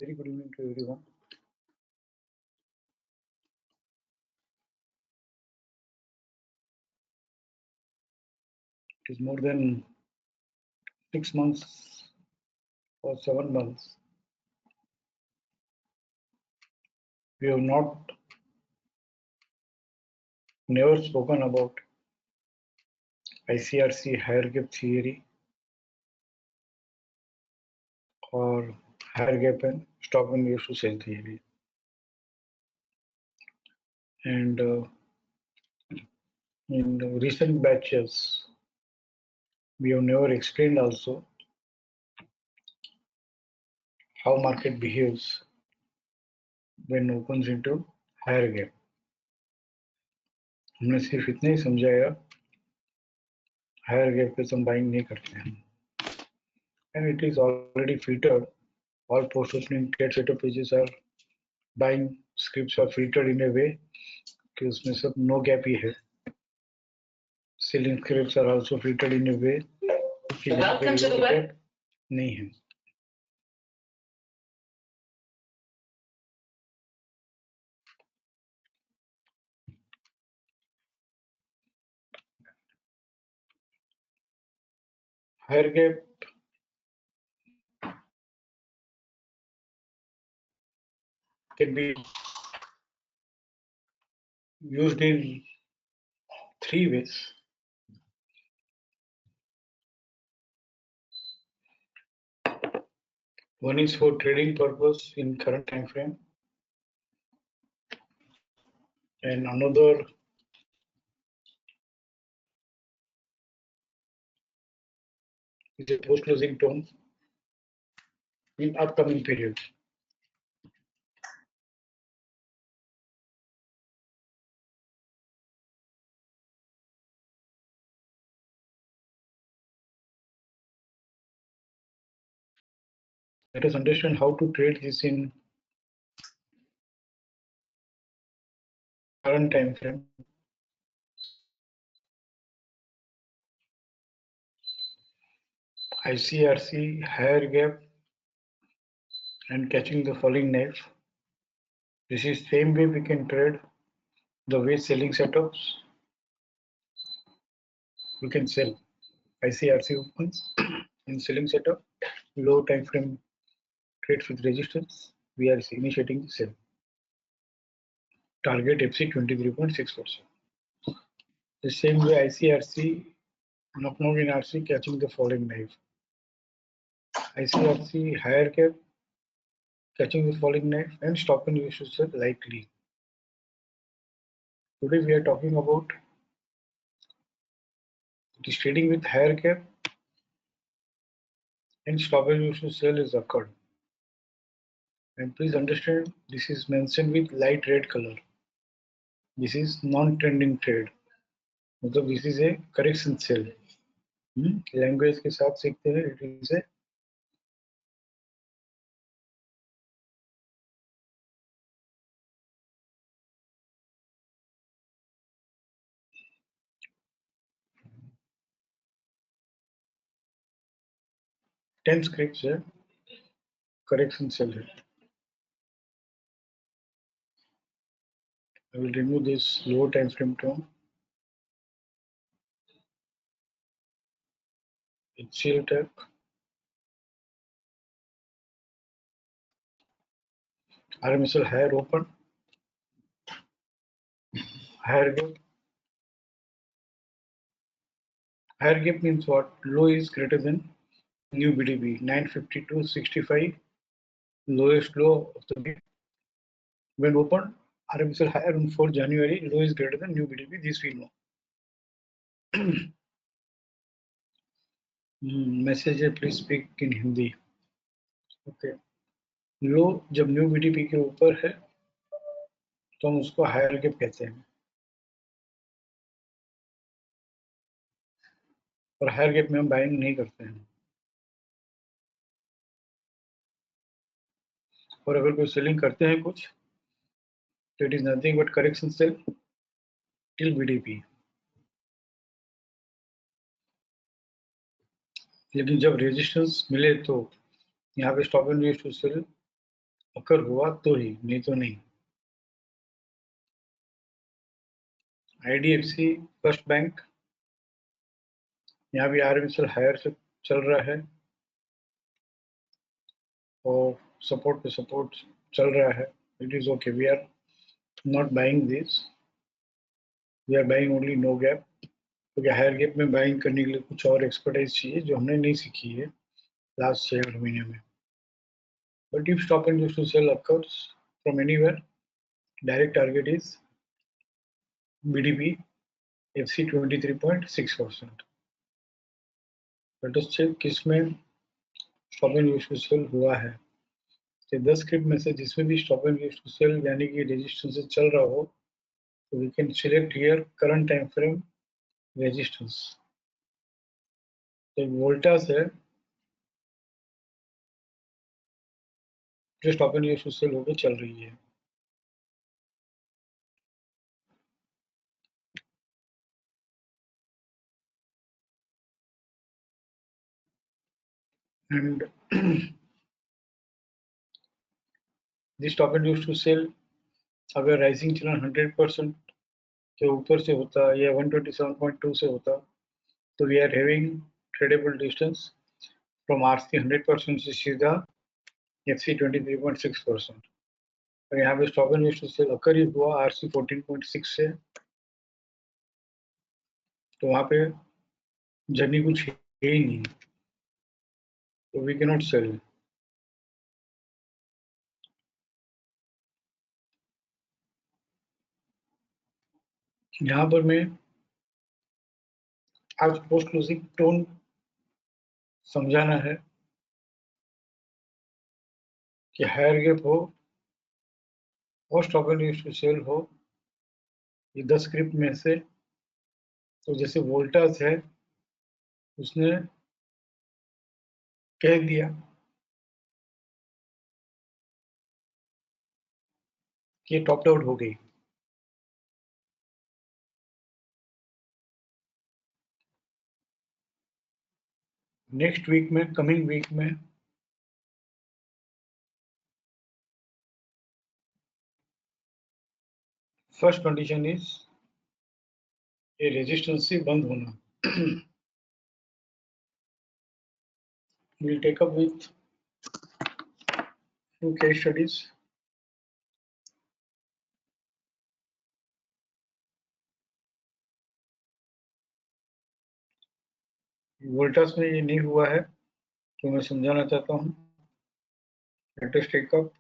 Very good evening to everyone. It is more than 6 months or 7 months. We have never spoken about ICRC higher gap theory or higher gap and stop and use to sell theory. And in the recent batches, we have never explained also how market behaves when opens into higher gap. हमने सिर्फ इतना ही समझाया higher gap पे हम buying नहीं करते हैं and it is already filtered. All post-opening trade setup pages are buying scripts are filtered in a way कि उसमें सब no gap ही है. Selling scripts are also filtered in a way कि जहाँ पे no gap नहीं है. Higher gap can be used in 3 ways. One is for trading purpose in current time frame, and another is a post-closing tone in upcoming period. Let us understand how to trade this in current time frame. ICRC higher gap and catching the falling knife. This is same way we can trade the way selling setups. We can sell ICRC opens in selling setup, low time frame trades with resistance. We are initiating the sell. Target FC 23.6%. The same way ICRC knockdown in RC catching the falling knife. ICRC higher gap catching the falling knife and stop and use to sell likely. Today we are talking about this trading with higher gap and stop and use to sell is occurred. And please understand this is mentioned with light red color. This is non-trending trade. मतलब this is a correction sell. Language के साथ सीखते हैं. It is a ten scripts है. Correction sell है. I will remove this lower time frame term. HCL tag. RMSL higher open. Higher gap. Higher gap means what? Low is greater than new BDB. 952.65. Lowest low of the day. When opened, RMSL higher on 4 January. Low is greater than new BDB. This we know. Message है please speak in Hindi. Okay. Low जब new BDP के ऊपर है तो हम उसको higher gap कहते हैं और हायर गैप में हम बाइंग नहीं करते हैं. और अगर कोई सेलिंग करते हैं कुछ तो it is nothing but correction sell till BDP. लेकिन जब रेजिस्टेंस मिले तो यहाँ पे stop and use to sell अगर हुआ तो ही, नहीं तो नहीं। IDFC फर्स्ट बैंक, यहाँ भी RMSL हायर से चल रहा है और सपोर्ट पे सपोर्ट चल रहा है। It is okay, we are not buying this, we are buying only no gap, क्योंकि हायर गैप में बाइंग करने के लिए कुछ और एक्सपर्टाइज चाहिए जो हमने नहीं सीखी है लास्ट 6-8 महीने में। But if stop and use to sell occurs from anywhere, direct target is BDP FC 23.6%। Let us check किसमें stop and use to sell हुआ है। तो 10 स्क्रिप्ट में से जिसमें भी stop and use to sell यानी कि रेजिस्टेंस से चल रहा हो, तो we can select here current time frame resistance. तो वोल्टास है जो stop and use to sell होकर चल रही है। And this stop and use to sell अगर राइजिंग चलन 100% के ऊपर से होता या 127.2 से होता, तो we are having tradable distance from RC 100% से सीधा FC 23.6%। और यहाँ पे stop and use to sell occur ही हुआ RC 14.6 से, तो वहाँ पे जर्नी कुछ है ही नहीं, तो वी कैन नॉट सेल। यहाँ पर मैं आज पोस्ट क्लोजिंग टोन समझाना है कि हायर गैप हो और stop and use to sell हो, ये 10 स्क्रिप्ट में से, तो जैसे वोल्टास है उसने कह दिया कि ये टॉप आउट हो गई। नेक्स्ट वीक में, कमिंग वीक में फर्स्ट कंडीशन इज ये रेजिस्टेंस से बंद होना। we'll take up with few case studies। Voltas में ये नहीं हुआ है तो मैं समझाना चाहता हूँ। लेट अस टेक अप,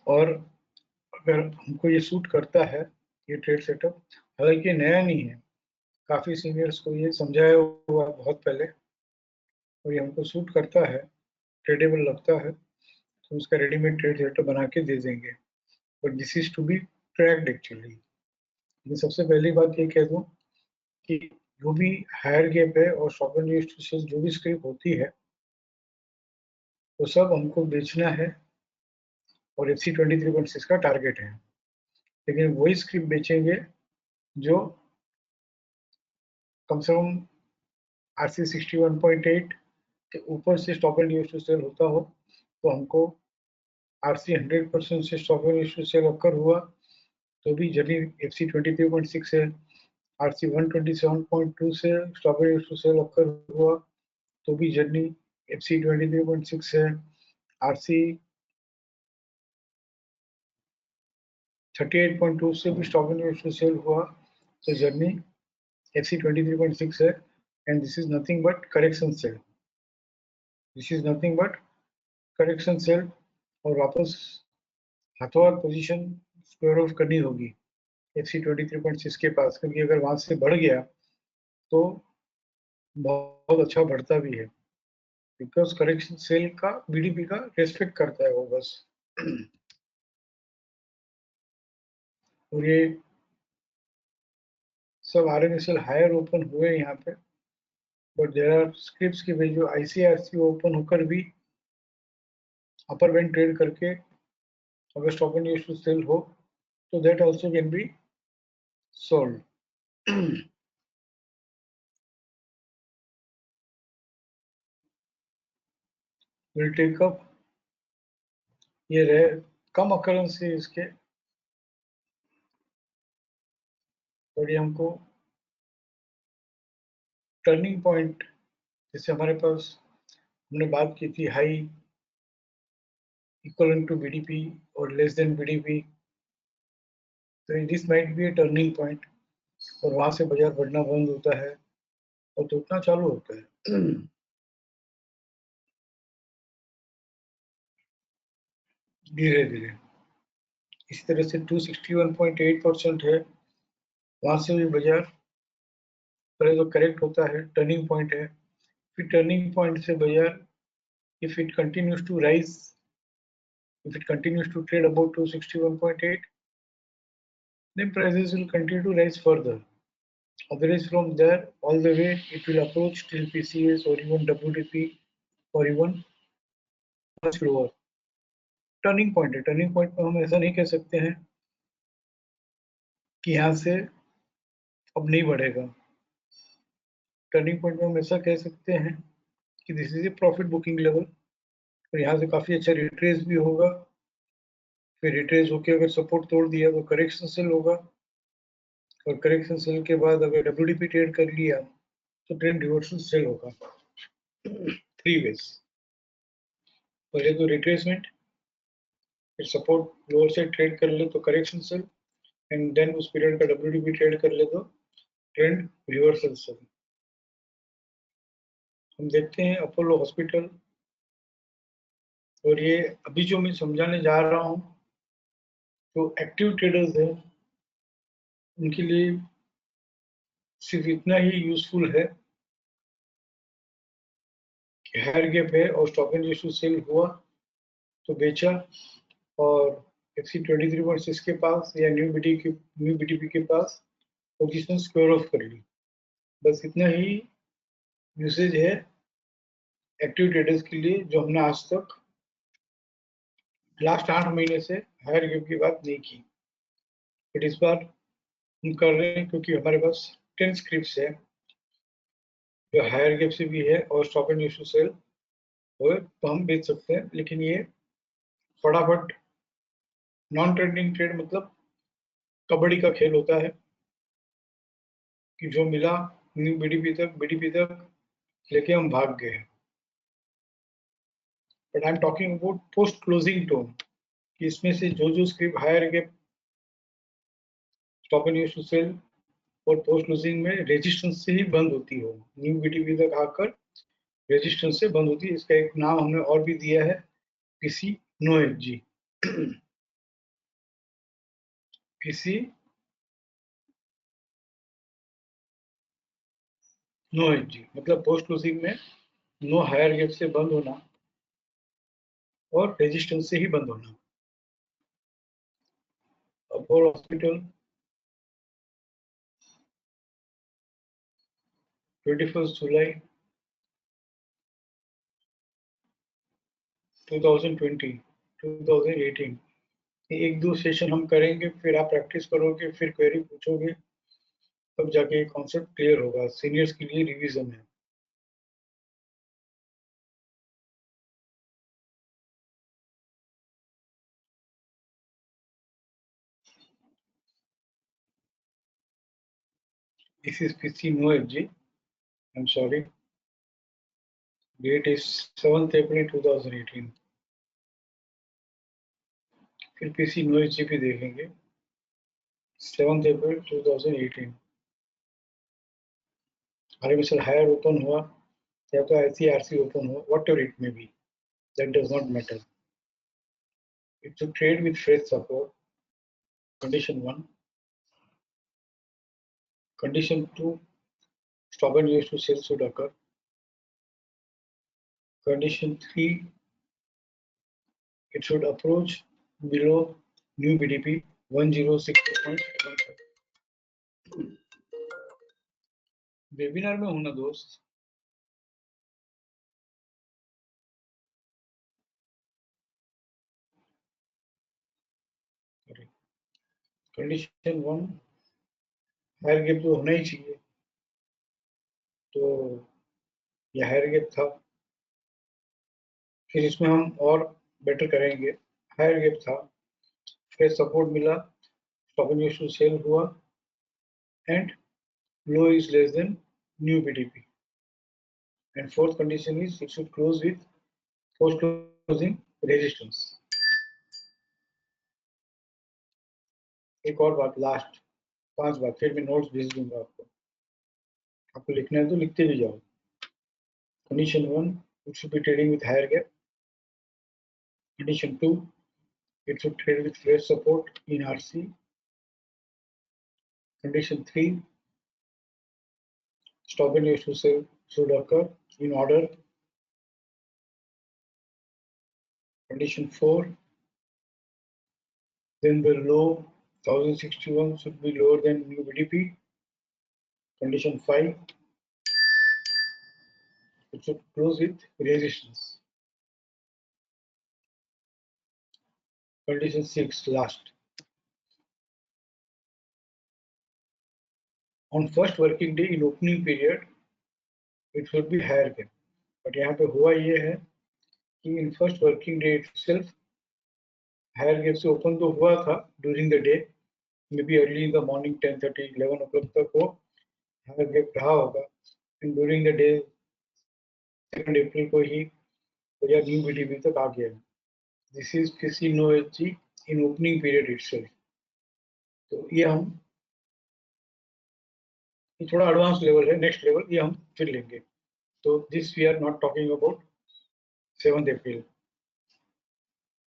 और अगर हमको ये सूट करता है ये ट्रेड सेटअप, हालांकि नया नहीं है, काफी सीनियर्स को ये समझाया हुआ बहुत पहले, और ये हमको सूट करता है, ट्रेडेबल लगता है, तो उसका रेडीमेड ट्रेड सेटअप बना के दे देंगे। But this is to be tracked actually. मैं सबसे पहली बात ये कह दूं कि जो भी हायर गैप है और शॉर्ट एंड जो भी स्क्रिप्ट होती है वो सब हमको बेचना है, और FC 23.6 का टारगेट है। लेकिन वही स्क्रिप्ट बेचेंगे जो कम से कम RC 61.8 के ऊपर से stop and use to sell होता हो, तो हमको RC 100% से stop and use to sell occur हुआ तो भी जर्नी FC 23.6 है, RC 127.2 से stop and use to sell occur हुआ तो भी जर्नी FC 23.6 है, RC 38.2 से भी stop and use to sell हुआ तो जर्नी FC 23.6 है। And this is nothing but correction sell, this is nothing but correction sell, और वापस हाथों हाथ पोजीशन स्क्वायर ऑफ करनी होगी FC 23.6 के पास, क्योंकि अगर वहां से बढ़ गया तो बहुत अच्छा बढ़ता भी है, बिकॉज करेक्शन सेल का BDP का रेस्पेक्ट करता है वो बस। और ये सब RMSL हायर ओपन हुए यहाँ पे, बट देर आर स्क्रिप्ट की वैल्यू ICRC ओपन होकर भी अपर बैंड ट्रेड करके अगर stop and use to sell हो तो that also can be sold. Will take up, ये रहे कम अकरेंस है इसके, और ये हमको टर्निंग पॉइंट, जैसे हमारे पास हमने बात की थी हाई इक्वल टू बीडीपी और लेस देन बीडीपी, तो this might be A turning point, और वहां से बाजार बढ़ना बंद होता है और टूटना चालू होता है धीरे धीरे। इस तरह से 261.8% है, वहां से भी बाजार पहले तो करेक्ट होता है, टर्निंग पॉइंट है, फिर टर्निंग पॉइंट से बाजार if it continues to rise, if it continues to trade above 261.8, then prices will continue to rise further. Otherwise, from there all the way it will approach till PCS or even WDP or even much lower. Turning point है, turning point पर हम ऐसा नहीं कह सकते हैं कि यहाँ से अब नहीं बढ़ेगा। टर्निंग पॉइंट में हम ऐसा कह सकते हैं कि this is A profit booking level, और यहाँ से काफी अच्छा रिट्रेस भी होगा, फिर रिट्रेस होकर अगर सपोर्ट तोड़ दिया तो करेक्शन सेल होगा, और करेक्शन सेल के बाद अगर डब्ल्यूडीपी ट्रेड कर लिया तो ट्रेंड रिवर्सल सेल होगा। थ्री वेज, पहले तो रिट्रेसमेंट, फिर सपोर्ट लोअर से ट्रेड कर ले तो करेक्शन सेल, एंड देन उस पीरियड का डब्ल्यूडीपी ट्रेड कर ले तो ट्रेंड रिवर्सल सेल। हम देखते हैं अपोलो हॉस्पिटल, और ये अभी जो मैं समझाने जा रहा हूँ जो एक्टिव ट्रेडर्स हैं उनके लिए सिर्फ इतना ही यूजफुल है कि हायर गैप है और स्टॉप एंड इशू सेल हुआ तो बेचा, और FC 23.6 के पास या न्यू बीटीपी के पास पोजीशन स्क्वायर ऑफ कर ली। बस इतना ही यूसेज है एक्टिव ट्रेडर्स के लिए, जो हमने आज तक लास्ट 8 महीने से हायर गैप की बात नहीं की, बट इस बार हम कर रहे हैं क्योंकि हमारे पास 10 स्क्रिप्ट्स है जो हायर गैप से भी है और स्टॉप एंड इशू सेल हो तो हम बेच सकते हैं। लेकिन ये फटाफट नॉन ट्रेंडिंग ट्रेड मतलब कबड्डी का खेल होता है कि जो मिला न्यू बीडीपी तक लेके हम भाग गए। But I am talking about post closing tone, कि इसमें से जो script higher gap, stop and issue sell और पोस्ट क्लोजिंग में रेजिस्टेंस से ही बंद होती हो, न्यू बीडीपी तक आकर रेजिस्टेंस से बंद होती है। इसका एक नाम हमने और भी दिया है, PC no F G. PC no F G मतलब पोस्ट क्लोजिंग में नो हायर गैप से बंद होना और रेजिस्टेंस से ही बंद होना। अपोलो हॉस्पिटल 21 जुलाई 2020 2018, एक दो सेशन हम करेंगे, फिर आप प्रैक्टिस करोगे, फिर क्वेरी पूछोगे, तब जाके ये कॉन्सेप्ट क्लियर होगा। सीनियर्स के लिए रिवीजन है। This is PC no F G, I am sorry, date is 7 April 2018। फिर पीसी नो एफ जी भी देखेंगे, 7 अप्रैल 2018। आरएमएसएल हायर ओपन हुआ या तो आईसीआरसी ओपन हुआ, what ever it may be, that does not matter. It should trade with fresh support, condition 1. Condition 2, stop and use to sell should occur. Condition 3, it should approach below new BDP 106.15. Webinar में हूं ना दोस्त। Condition 1, higher gap तो होना ही चाहिए, तो ये higher gap था, फिर इसमें हम और बेटर करेंगे। हायर गैप था, फ्रेश सपोर्ट मिला, stop and use to sell हुआ, and low is less than new BTP. And fourth condition is it should close with post closing resistance. एक और बात, लास्ट 5 बात, फिर मैं नोट्स भेज दूंगा आपको। आपको लिखना है तो लिखते भी जाओ। Condition 1, it should be trading with higher gap. Condition 2, it should trade with fresh support in RC. Condition 3, stop and use to sell should occur in order. Condition 4, then the low 1061 should be lower than new BDP. Condition 5, it should close with resistance. Condition 6, last. On first working day in opening period, it should be higher gap. But यहाँ पे हुआ ये है कि in first working day itself, higher gap से open तो हुआ था during the day, maybe early in the morning 10:30 11 o'clock तक वो higher gap रहा होगा, and during the day 2 अप्रैल को ही या न्यू बीटीपी तक आ गया। दिस इज किसी no H G in opening period itself. तो ये थोड़ा एडवांस लेवल है, नेक्स्ट लेवल ये हम फिर लेंगे। तो this we are not talking about 7 April.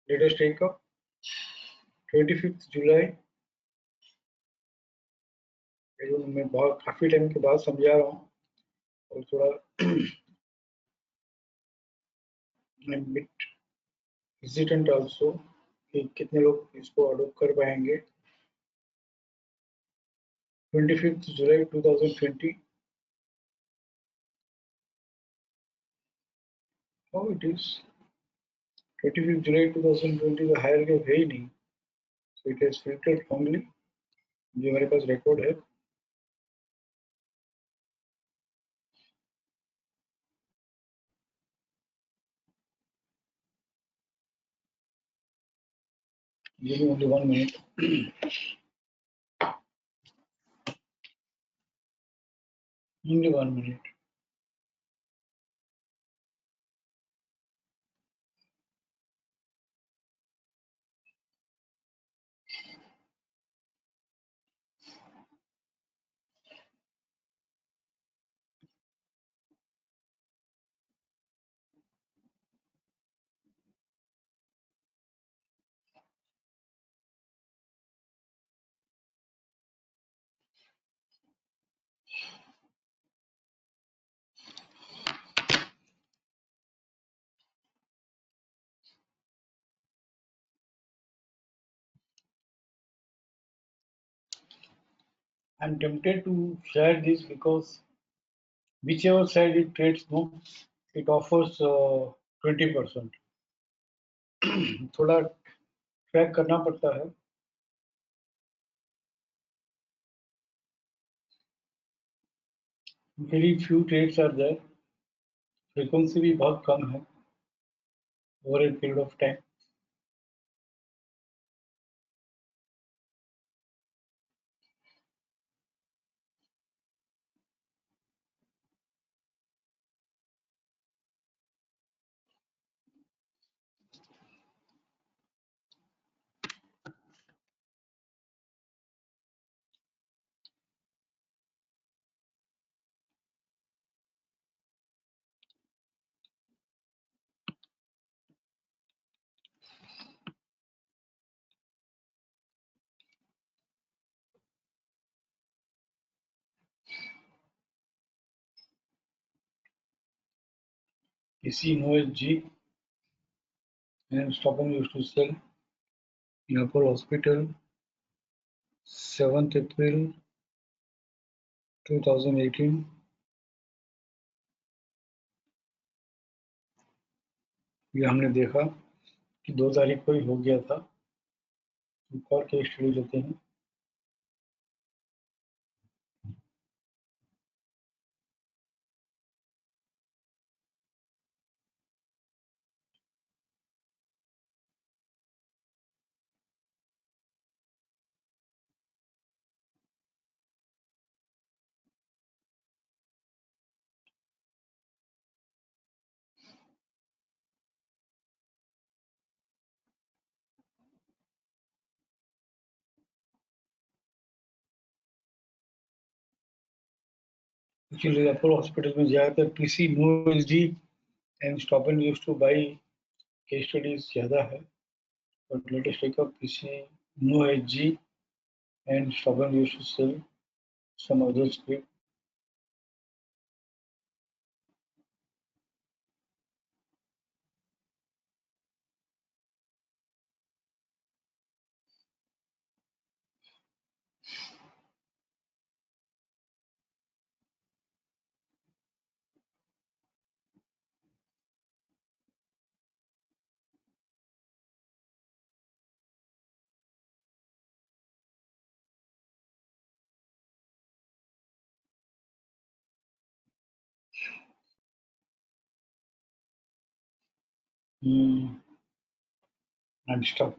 Let us take up 25 July. मैं बहुत काफी टाइम के बाद समझा रहा हूँ और थोड़ा बिट हेजिटेंट आल्सो कि कितने लोग इसको अडोप्ट कर पाएंगे। 25 जुलाई 2020, हाउ इट इज 25 जुलाई 2020 का हायर गैप है ही नहीं, so it has filtered only। जो मेरे पास रिकॉर्ड है। Give me only 1 minute। Only 1 minute। I'm tempted to share this because whichever side it trades, no, it offers 20%। थोड़ा track करना पड़ता है। Very few trades are there। Frequency भी बहुत कम है over a period of time. इसी no H G and Stockholm used to sell in Apollo Hospital 7th April 2018। ये हमने देखा कि 2 तारीख को ही हो गया था। एक और केस स्टडी लेते हैं। एक्चुअली अपोलो हॉस्पिटल में ज़्यादातर PC no SD and stop and use to buy case studies ज़्यादा है, but latest take up PC no SG and stop and use to sell some other script. I'm stuck.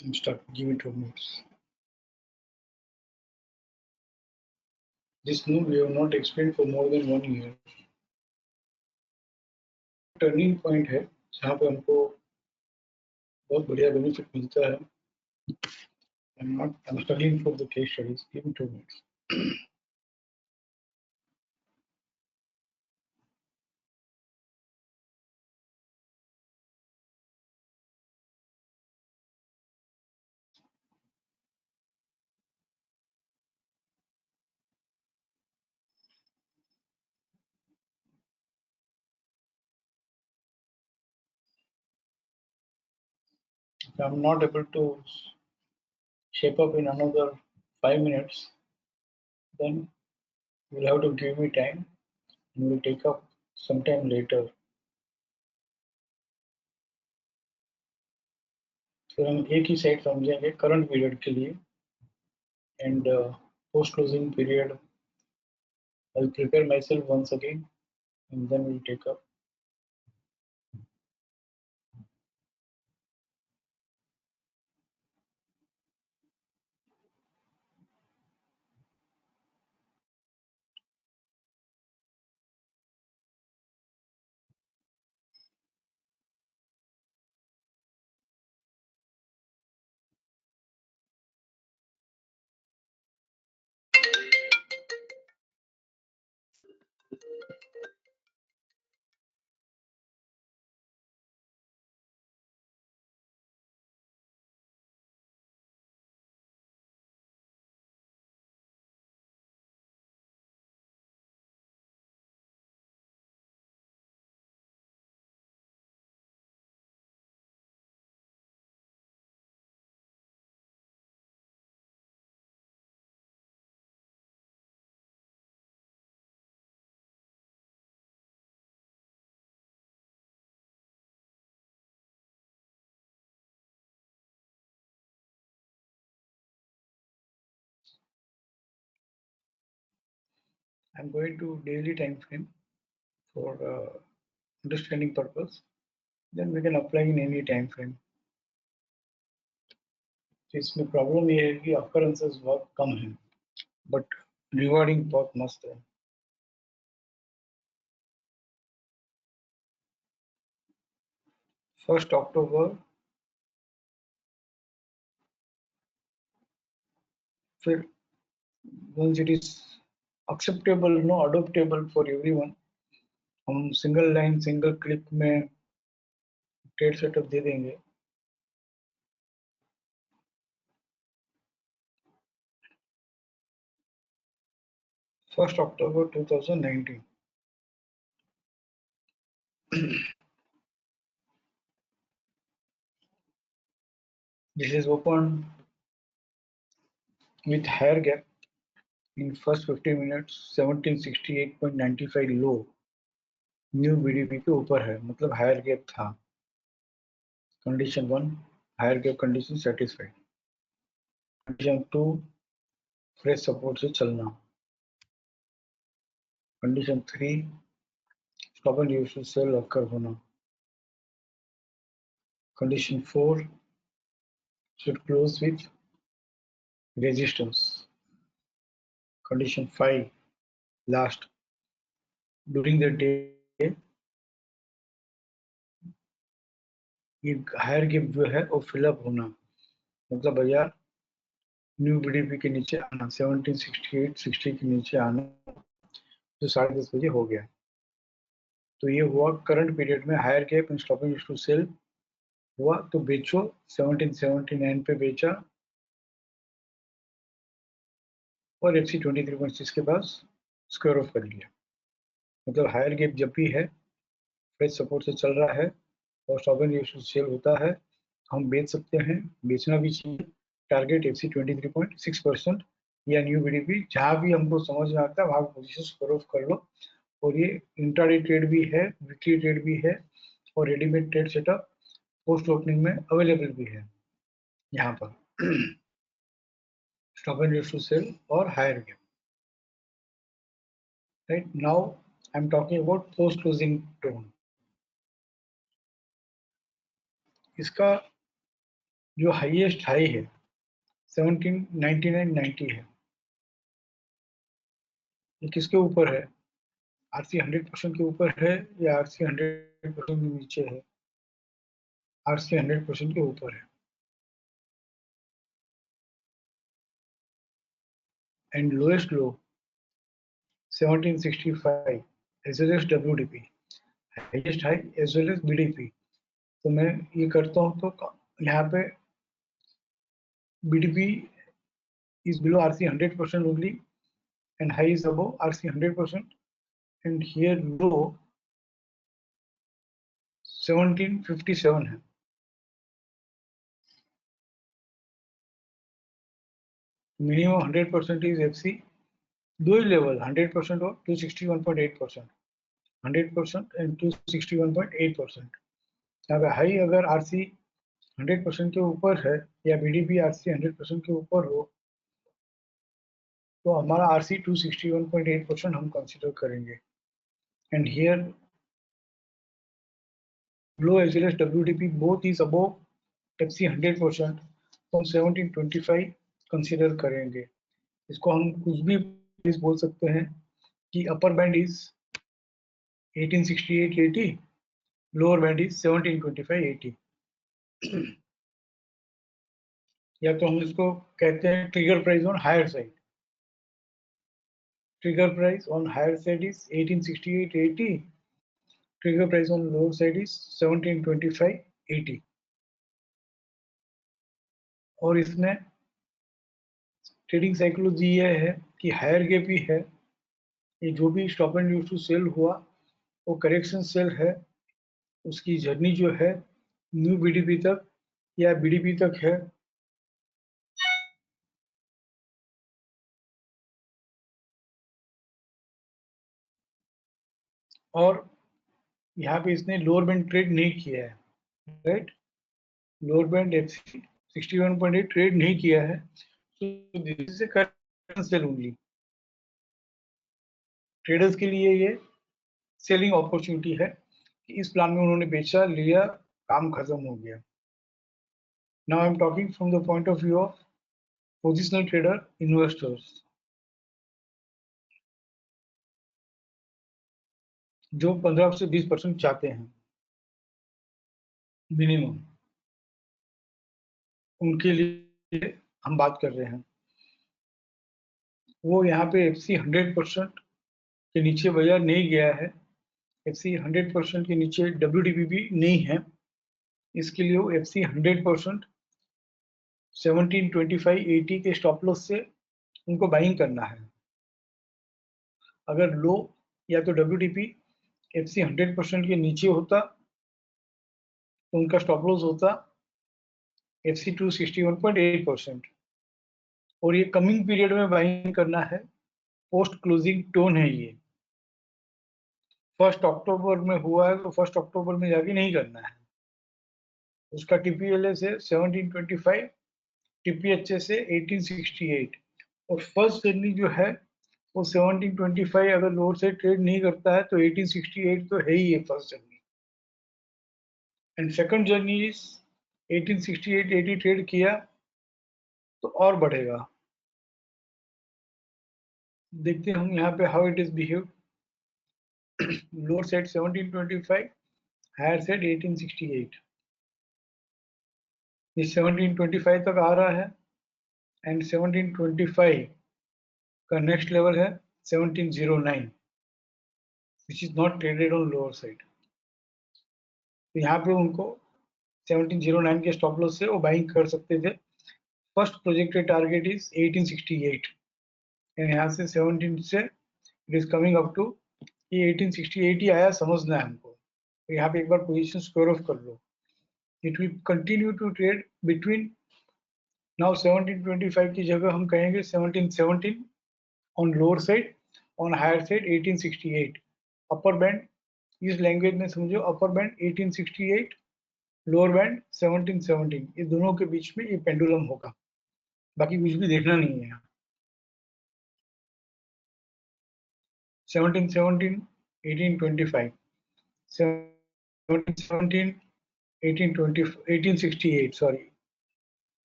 I'm stuck. Give me 2 minutes. This move we have not explained for more than 1 year. Turning point है जहाँ पे हमको बहुत बढ़िया benefit मिलता है. I'm studying for the case studies. Give me 2 minutes. If I'm not able to shape up in another 5 minutes, then you'll have to give me time and we'll take up sometime later. फिर हम एक ही side समझेंगे current period के लिए and post closing period. I'll prepare myself once again and then we'll take up. I'm going to daily time frame for understanding purpose. Then we can apply in any time frame. तो इसमें problem ये है कि occurrences बहुत कम है but rewarding बहुत मस्त है. फर्स्ट अक्टूबर फिर once it is acceptable no adoptable for everyone, हम सिंगल लाइन सिंगल क्लिक में ट्रेड सेटअप दे देंगे. First October 2019. This is open with higher gap in first 50 minutes 1768.95 low new BDP के ऊपर है मतलब हायर गैप था. Condition 1 higher gap condition satisfied. Condition 2 fresh support से चलना. Condition 3 stop and use to sell occur होना. Condition 4 should close with resistance. Condition 5 last during the day ये higher gap जो है वो फिलअप होना, मतलब बाजार न्यू बीडीपी के नीचे आना, 1768-60 के नीचे आना, जो 10:30 बजे हो गया। तो ये हुआ करंट पीरियड में higher gap and stopping to sell हुआ, तो बेचो। 1779 पे बेचा और एफसी 23.6 के पास स्क्वायर ऑफ कर लिया। मतलब हायर गैप जब भी है, फ्रेश सपोर्ट से चल रहा है और स्टॉपिंग सेल होता है, हम बेच सकते हैं, बेचना भी चाहिए। टारगेट एफसी 23.6% या न्यू बीडीपी, जहां भी हमको समझ में आता है वहां पोजीशन स्क्वायर ऑफ कर लो। और ये इंट्राडे ट्रेड भी है, वीकली ट्रेड भी है, और readymade trade setup post opening में अवेलेबल भी है यहाँ पर। स्टॉप एंड टू सेल और higher gap. Right now I am talking about post closing tone. इसका जो हाईएस्ट हाई है 1799.90 है। ये किसके ऊपर है? आरसी 100% के ऊपर है या आरसी 100% के नीचे है? आरसी 100% के ऊपर है। And lowest low 1765 as well as WDP, highest high as well as BDP. तो मैं ये करता हूँ तो यहाँ पे BDP is below RC 100% only and high is above RC 100%, and here low 1757 है। मिनिमम 100% इज एफसी, दो ही लेवल 100% और 261.8%, 100% एंड 261.8%। यहाँ पे हाई अगर आरसी 100% के ऊपर है या बीडीपी आरसी 100% के ऊपर हो, तो हमारा आरसी 261.8% हम कंसिडर करेंगे। And here low as well as WDP both is above FC 100%, तो हम 1725 कंसिडर करेंगे। इसको हम कुछ भी बोल सकते हैं कि upper band is 1868.80, lower band is 1725.80। या तो हम इसको कहते हैं trigger price on higher side. Trigger price on higher side is 1868.80, trigger price on lower side is 1725.80। और इसमें ट्रेडिंग साइकोलॉजी ये है कि हायर गैप ही है, ये जो भी stop and use to sell हुआ वो करेक्शन सेल है, उसकी जर्नी जो है न्यू बीडीपी तक या बीडीपी तक है। और यहाँ पे इसने लोअर बैंड ट्रेड नहीं किया है, right? Lower band F 61.8 trade नहीं किया है, तो this is a correction sell only. Traders के लिए ये सेलिंग अपॉर्चुनिटी है कि इस प्लान में उन्होंने बेचा, लिया, काम खत्म हो गया। Now I am talking from the point of view of positional trader investors, जो 15 से 20% चाहते हैं मिनिमम, उनके लिए हम बात कर रहे हैं। वो यहाँ पे एफसी 100% के नीचे बाजार नहीं गया है, एफसी 100% के नीचे डब्ल्यूडीपी भी नहीं है, इसके लिए वो एफसी 100% 1725.80 के स्टॉप लॉस से उनको बाइंग करना है। अगर लो या तो डब्ल्यूडीपी एफसी 100% के नीचे होता तो उनका स्टॉप लॉस होता एफसी 261.8%। और ये कमिंग पीरियड में बाइंग करना है, पोस्ट क्लोजिंग टोन है ये। 1 अक्टूबर में हुआ है तो 1 अक्टूबर में जाके नहीं करना है। उसका टीपीएलएस है 1725, टीपीएचएस से 1868, और फर्स्ट जर्नी जो है वो 1725 अगर लोअर से ट्रेड नहीं करता है तो 1868 तो है ही है first journey. And second journey is 1868-80 trade किया तो और बढ़ेगा। देखते हैं हम यहाँ पे how it is behave. Lower side 1725, higher side 1868। ये 1725 तक आ रहा है एंड 1725 का नेक्स्ट लेवल है 1709 which is not traded on lower side. तो यहाँ पे उनको 1709 के स्टॉप लॉस से वो बाइंग कर सकते थे। First projected target is 1868 and यहाँ से 17 से it is coming up to ये 1868 ही आया समझना है हमको। तो यहाँ पे एक बार पोजीशन स्क्वायर ऑफ कर लो। It will continue to trade between now 1725 की जगह हम कहेंगे 1717 on lower side, on higher side 1868। Upper band इस लैंग्वेज में समझो, अपर बैंड 1868, लोअर बैंड 1717, ये दोनों के बीच में ये पेंडुलम होगा, बाकी कुछ भी देखना नहीं है। 1717 1825, 1717 1820 1868 सॉरी,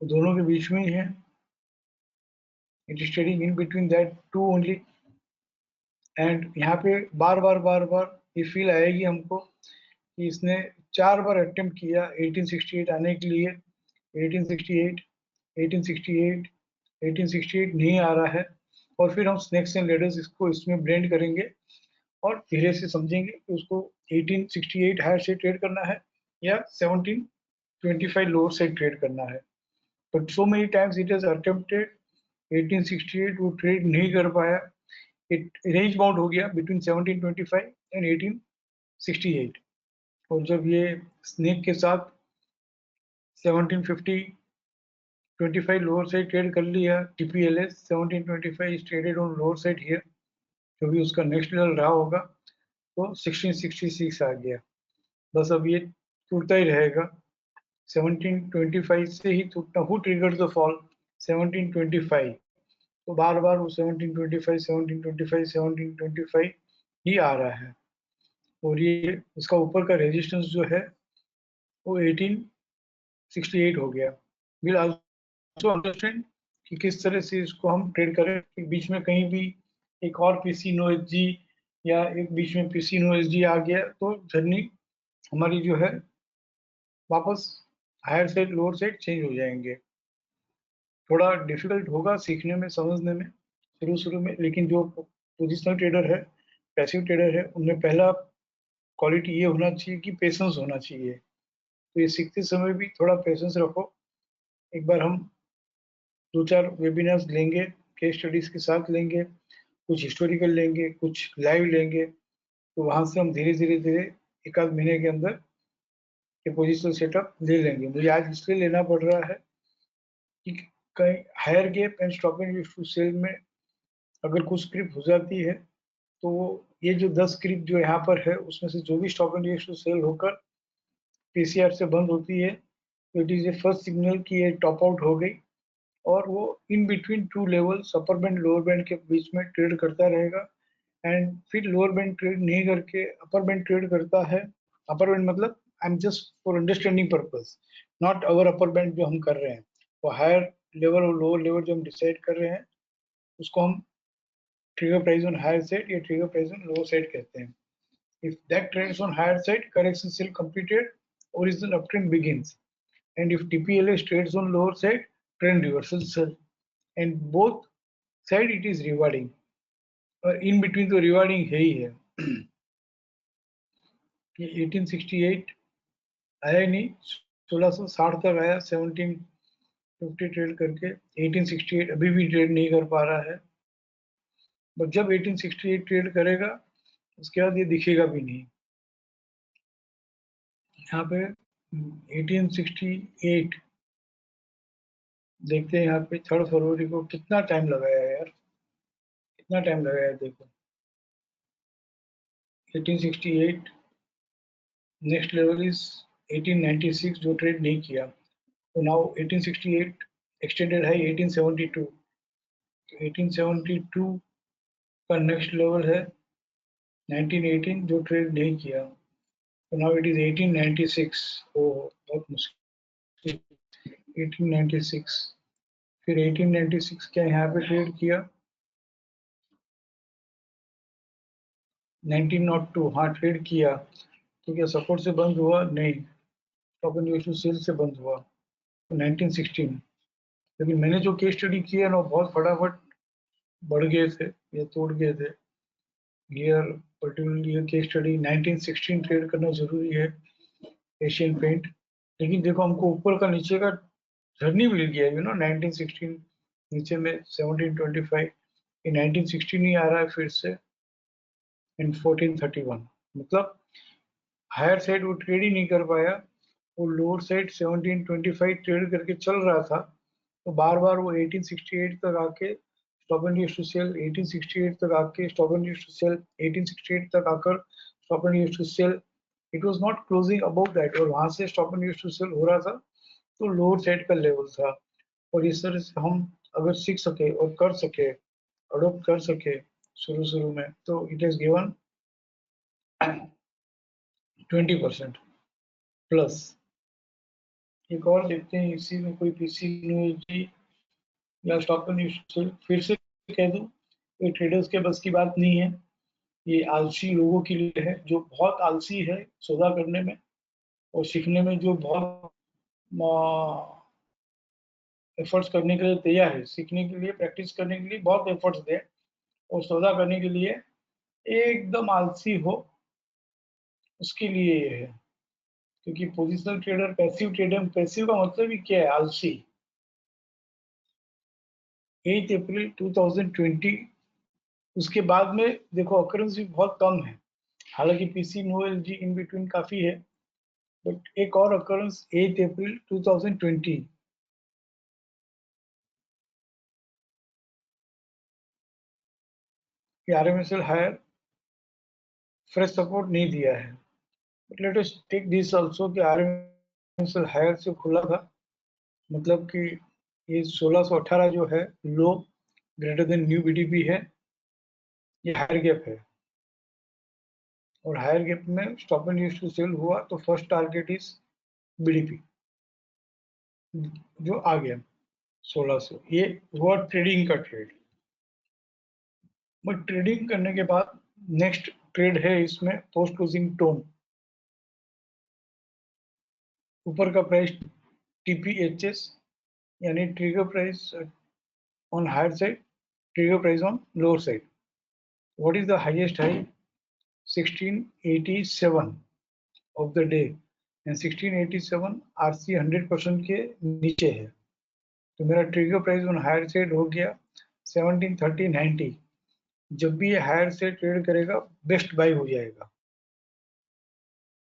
दोनों के बीच में ही है। It is trading in between that two only. And यहाँ पे बार बार ये फील आएगी हमको कि इसने 4 बार अटेम्प्ट किया 1868 आने के लिए। 1868 1868 1868 नहीं आ रहा है, और फिर हम स्नेक्स एंड लेडर्स इसको इसमें ब्लेंड करेंगे और धीरे से समझेंगे कि उसको 1868 हायर से ट्रेड करना है या 1725 लोअर से ट्रेड करना है। But so many times it has attempted 1868, वो ट्रेड नहीं कर पाया। इट रेंज बाउंड हो गया बिटवीन 1725 एंड 1868। और जब ये स्नेक के साथ 1750 25 लोअर साइड ट्रेड कर लिया, टीपीएलएस 1725 is traded on lower side here, जो भी उसका नेक्स्ट लेवल रहा होगा, तो 1666 आ गया। बस अब ये टूटता ही रहेगा 1725 से ही टूटना। Who triggered the fall? 1725। तो बार बार वो 1725 1725 1725 ही आ रहा है। और ये इसका ऊपर का रेजिस्टेंस जो है वो 1868 हो गया। विल आल्सो अंडरस्टैंड कि किस तरह से इसको हम ट्रेड करें कि बीच में कहीं भी एक और पीसी नो एच जी या एक बीच में पीसी नो एच जी आ गया तो जर्नी हमारी जो है वापस higher side lower side change हो जाएंगे। थोड़ा डिफिकल्ट होगा सीखने में, समझने में शुरू शुरू में, लेकिन जो पोजिशनल ट्रेडर है, पैसिव ट्रेडर है, उनमें पहला क्वालिटी ये होना चाहिए कि पेशेंस होना चाहिए। तो ये सीखते समय भी थोड़ा पेशेंस रखो। एक बार हम 2-4 वेबिनार्स लेंगे, केस स्टडीज के साथ लेंगे, कुछ हिस्टोरिकल लेंगे, कुछ लाइव लेंगे, तो वहां से हम धीरे धीरे धीरे एक आध महीने के अंदर ये पोजिशनल सेटअप ले लेंगे। मुझे आज इसलिए लेना पड़ रहा है कि कहीं higher gap and stop and to sell में अगर कुछ स्क्रिप्ट हो जाती है तो ये जो 10 स्क्रिप्ट जो यहाँ पर है उसमें से जो भी स्टॉप एंड टू सेल होकर पीसीआर से बंद होती है तो it is a first signal कि ये टॉप आउट हो गई, और वो in between two levels upper band lower band के बीच में ट्रेड करता रहेगा। एंड फिर लोअर बैंड ट्रेड नहीं करके अपर बैंड ट्रेड करता है। अपर बैंड मतलब I am just for understanding purpose, not our upper band जो हम कर रहे हैं, वो हायर लेवल और लोअर लेवल जो हम डिसाइड कर रहे हैं उसको हम trigger price on higher side या trigger price on lower side कहते हैं। If that trends on higher side, correction still completed, original uptrend begins. And if TPLS trades on lower side, trend reversal sell. And both side it is rewarding. In between तो rewarding है ही है। ये 1868 आया ही नहीं, 1660 तक आया, 1750 trade करके 1868 अभी भी ट्रेड नहीं कर पा रहा है। बट जब 1868 ट्रेड करेगा उसके बाद ये दिखेगा भी नहीं। यहाँ पे 1868 देखते हैं, यहाँ पे 3 फरवरी को कितना टाइम लगाया है यार, कितना टाइम लगाया है देखो। 1868 नेक्स्ट लेवल इज 1896 जो ट्रेड नहीं किया, तो नाउ 1868 एक्सटेंडेड है 1872। 1872 का नेक्स्ट लेवल है 1918 जो ट्रेड नहीं किया, तो नाउ इट इज 1896। ओ बहुत मुश्किल। 1896 फिर 1896 क्या यहाँ पे ट्रेड किया, 1902 हाँ ट्रेड किया तो क्या सपोर्ट से बंद हुआ? नहीं, stop and use to sell से बंद हुआ 1916। लेकिन मैंने जो केस स्टडी किया ना बहुत फटाफट बढ़ गए थे या तोड़ गए थे। ईयर पर्टिकुलरली ये केस स्टडी 1916 ट्रेड करना जरूरी है एशियन पेंट। लेकिन देखो हमको ऊपर का नीचे का झरनी मिल गया 1916 नीचे में 1725, ये 1916 ही आ रहा है फिर से इन 1431। मतलब हायर साइड वो ट्रेड ही नहीं कर पाया, वो लोअर साइड 1725 ट्रेड करके चल रहा था। तो बार बार वो 1868 तक आके stop and use to sell, 1868 तक आके stop and use to sell, 1868 तक आकर stop and use to sell. It was not closing about that, और वहां से stop and use to sell हो रहा था तो लोअर साइड का लेवल था। और इस तरह से हम अगर सीख सके और कर सके, अडोप्ट कर सके शुरू शुरू में, तो इट इज गिवन 20% प्लस। एक और देखते हैं इसी में कोई पीसी न्यूज या स्टॉक न्यूज। फिर से कह दूं ये ट्रेडर्स के बस की बात नहीं है, ये आलसी लोगों के लिए है जो बहुत आलसी है सौदा करने में और सीखने में, जो बहुत एफर्ट्स करने के लिए तैयार है, सीखने के लिए प्रैक्टिस करने के लिए बहुत एफर्ट्स दे, और सौदा करने के लिए एकदम आलसी हो, उसके लिए ये है। क्योंकि positional trader, passive trader, passive का मतलब ही क्या है? आलसी। 8 अप्रैल 2020, उसके बाद में देखो अकरेंस भी बहुत कम है। हालांकि PC no L G in between काफी है, बट एक और occurrence 8 April 2020, RMSL higher fresh support नहीं दिया है। But let us take this also कि आरएमएसएल हायर से खुला था, मतलब कि ये 1618 जो है low greater than new BDP है, ये हायर गैप है। और हायर गैप में stop and use to sell हुआ तो फर्स्ट टारगेट इज बीडीपी जो आ गया 1600। ये हुआ ट्रेडिंग का ट्रेड। बट ट्रेडिंग करने के बाद नेक्स्ट ट्रेड है इसमें पोस्ट क्लोजिंग टोन। ऊपर का प्राइस टीपीएचएस यानी trigger price on higher side, trigger price on lower side. What is the highest high? 1687 of the day, and 1687 RC 100% के नीचे है। तो मेरा trigger price on higher side हो गया 1730-90। जब भी ये हायर से ट्रेड करेगा बेस्ट बाय हो जाएगा।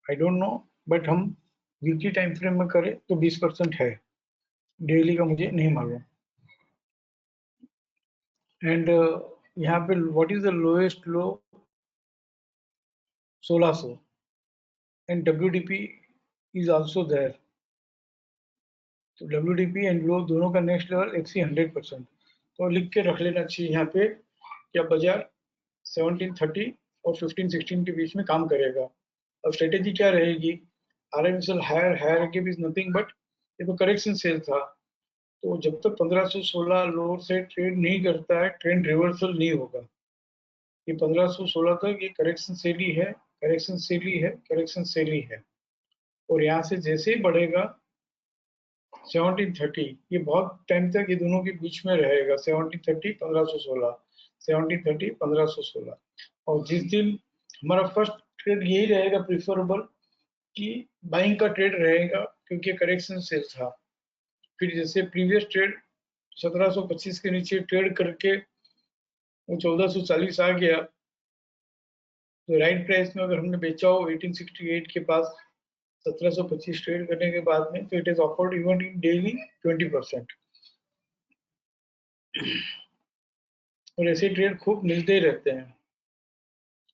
आई डोंट नो, बट हम वीकली टाइम फ्रेम में करें तो 20% है, डेली का मुझे नहीं मालूम। एंड यहाँ पे what is the lowest low? 1600, and WDP is also there. तो डब्ल्यूडीपी एंड लो दोनों का नेक्स्ट लेवल एक्सी 100%। तो लिख के रख लेना चाहिए यहाँ पे क्या बाजार 1730 और 1516 के बीच में काम करेगा। अब स्ट्रेटेजी क्या रहेगी? आरएमएसएल हायर, हायर के बीच नथिंग बट ये तो करेक्शन सेल था। तो जब तक 1516 लोअर से ट्रेड नहीं करता है, ट्रेंड रिवर्सल नहीं होगा। ये 1516 तक ये करेक्शन सेल ही है, करेक्शन सेल ही है, करेक्शन सेल ही है। और यहाँ से जैसे ही बढ़ेगा 1730, ये बहुत टाइम तक ये दोनों के बीच में रहेगा। 1730 1516, 1730 1516। और जिस दिन हमारा फर्स्ट ट्रेड यही रहेगा प्रिफरेबल कि बाइंग का ट्रेड रहेगा, क्योंकि करेक्शन सेल था। फिर जैसे प्रीवियस ट्रेड 1725 के नीचे ट्रेड करके वो 1440 आ गया, तो राइट प्राइस में अगर हमने बेचा हो 1868 के पास 1725 ट्रेड करने के बाद में, तो it is offered even in daily 20%। और ऐसे ट्रेड खूब मिलते ही रहते हैं।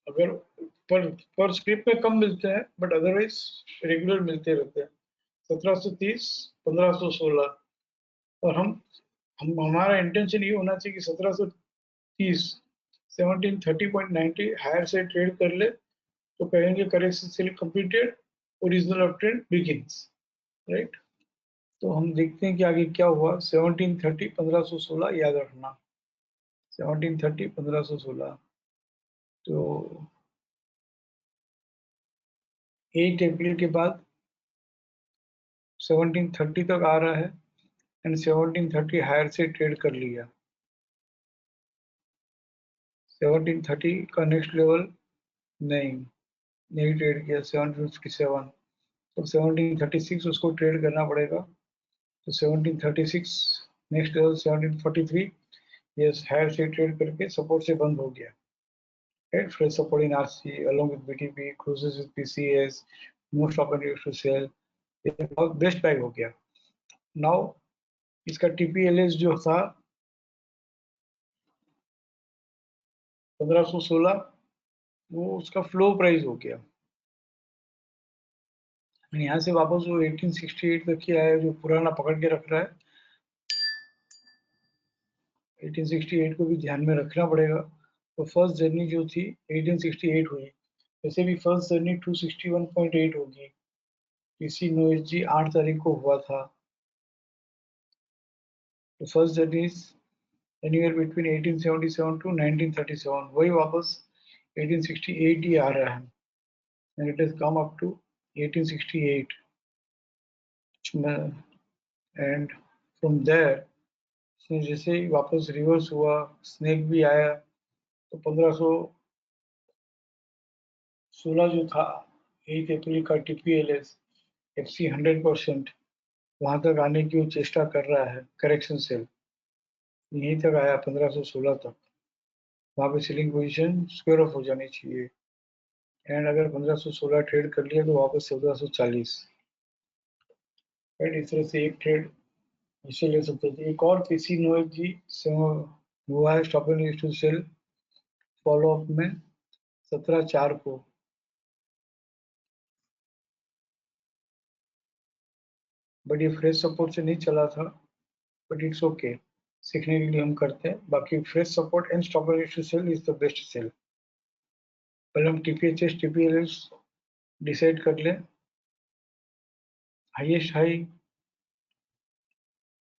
अगर पर स्क्रिप्ट में कम मिलते हैं, बट अदरवाइज रेगुलर मिलते रहते हैं। 1730 1516। और हम हमारा इंटेंशन ये होना चाहिए कि 1730 1730.90 हायर से ट्रेड कर ले, तो कहेंगे correction sell completed, original of trade begins, right. तो हम देखते हैं कि आगे क्या हुआ। 1730 1516 याद रखना, 1730 1516। तो 8 अप्रैल के बाद 1730 तक आ रहा है एंड 1730 हायर से ट्रेड कर लिया। 1730 का नेक्स्ट लेवल नहीं ट्रेड किया। 1757 तो 1736 उसको ट्रेड करना पड़ेगा। तो 1736 नेक्स्ट लेवल 1743 यस हायर से ट्रेड करके सपोर्ट से बंद हो गया। Right, fresh support in RC along with BTP cruises with PCS most often used to sell ये बहुत बेस्ट पैक हो गया। नाउ इसका TPLS जो था 1516 वो उसका फ्लो प्राइस हो गया। यहाँ से वापस वो 1868 तक ही आया जो पुराना पकड़ के रख रहा है। 1868 को भी ध्यान में रखना पड़ेगा। तो फर्स्ट जर्नी जो थी 1868 हुई, वैसे भी फर्स्ट जर्नी 261.8 होगी। इसी नोएसजी 8 तारीख को हुआ था। तो first journey anywhere between 1877 to 1937 वही वापस 1868 ही आ रहा है and it has come up to 1868 and from there जैसे ही वापस रिवर्स हुआ स्नेक भी आया तो 1516 जो था 8 अप्रैल का TPLS FC 100% वहां तक आने की वो चेष्टा कर रहा है। करेक्शन सेल यहीं तक आया 1516 तक। वहां पे सेलिंग पोजीशन स्क्वायर ऑफ हो जानी चाहिए एंड अगर 1516 ट्रेड कर लिया तो वापस 1440। राइट, इस तरह से एक ट्रेड इसे ले सकते थे। एक और किसी नोएक जी से हुआ है stop and use to sell follow up में 17/4 को। बट ये फ्रेश सपोर्ट से नहीं चला था बट इट्स ओके, सीखने के लिए हम करते हैं। बाकी fresh support and stop and use to sell is the best sell. पहले हम TPHS TPLS डिसाइड कर लें। हाईएस्ट हाई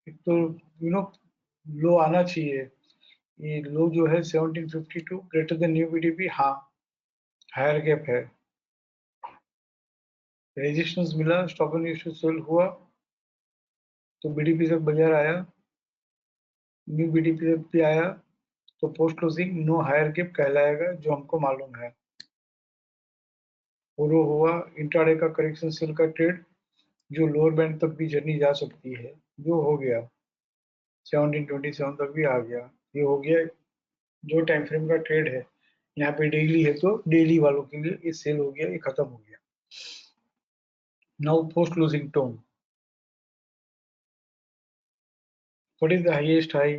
एक तो लो आना चाहिए। ये लो जो है 1752 ग्रेटर देन न्यू BTP। हाँ हायर गैप है। रेजिस्टेंस मिला stop and use to sell हुआ तो BTP तक बाजार आया, न्यू BTP तक भी आया तो post closing no higher gap कहलाएगा जो हमको मालूम है। और वो हुआ इंट्राडे का करेक्शन सेल का ट्रेड जो लोअर बैंड तक भी जर्नी जा सकती है जो हो गया 1727 तक भी आ गया। ये हो गया जो टाइम फ्रेम का ट्रेड है। यहाँ पे डेली है तो डेली वालों के लिए ये सेल हो गया, ये खत्म हो गया। Now post closing tone what is the highest high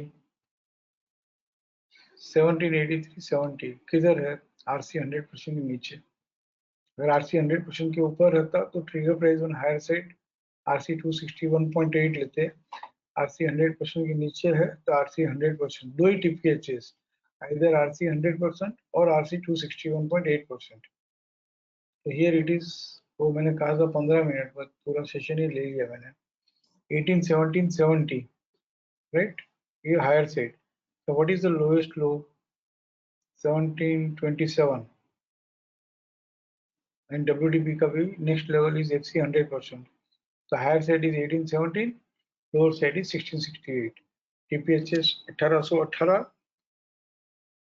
1783.70 किधर है? RC 100% के नीचे। अगर RC 100% के ऊपर रहता तो trigger price on higher side RC 261.8 लेते। RC 100% के नीचे है तो RC 100% दो ही TPHs इधर RC 100% और RC 261.8%। तो हियर इट इज वो मैंने कहा था 15 मिनट बाद पूरा सेशन ही ले लिया मैंने। 1817.70 राइट, ये higher side. so what is the lowest low 1727 and WTP का भी next level is FC 100%। so higher side is 1817, lower side is 1668। TPHS 1818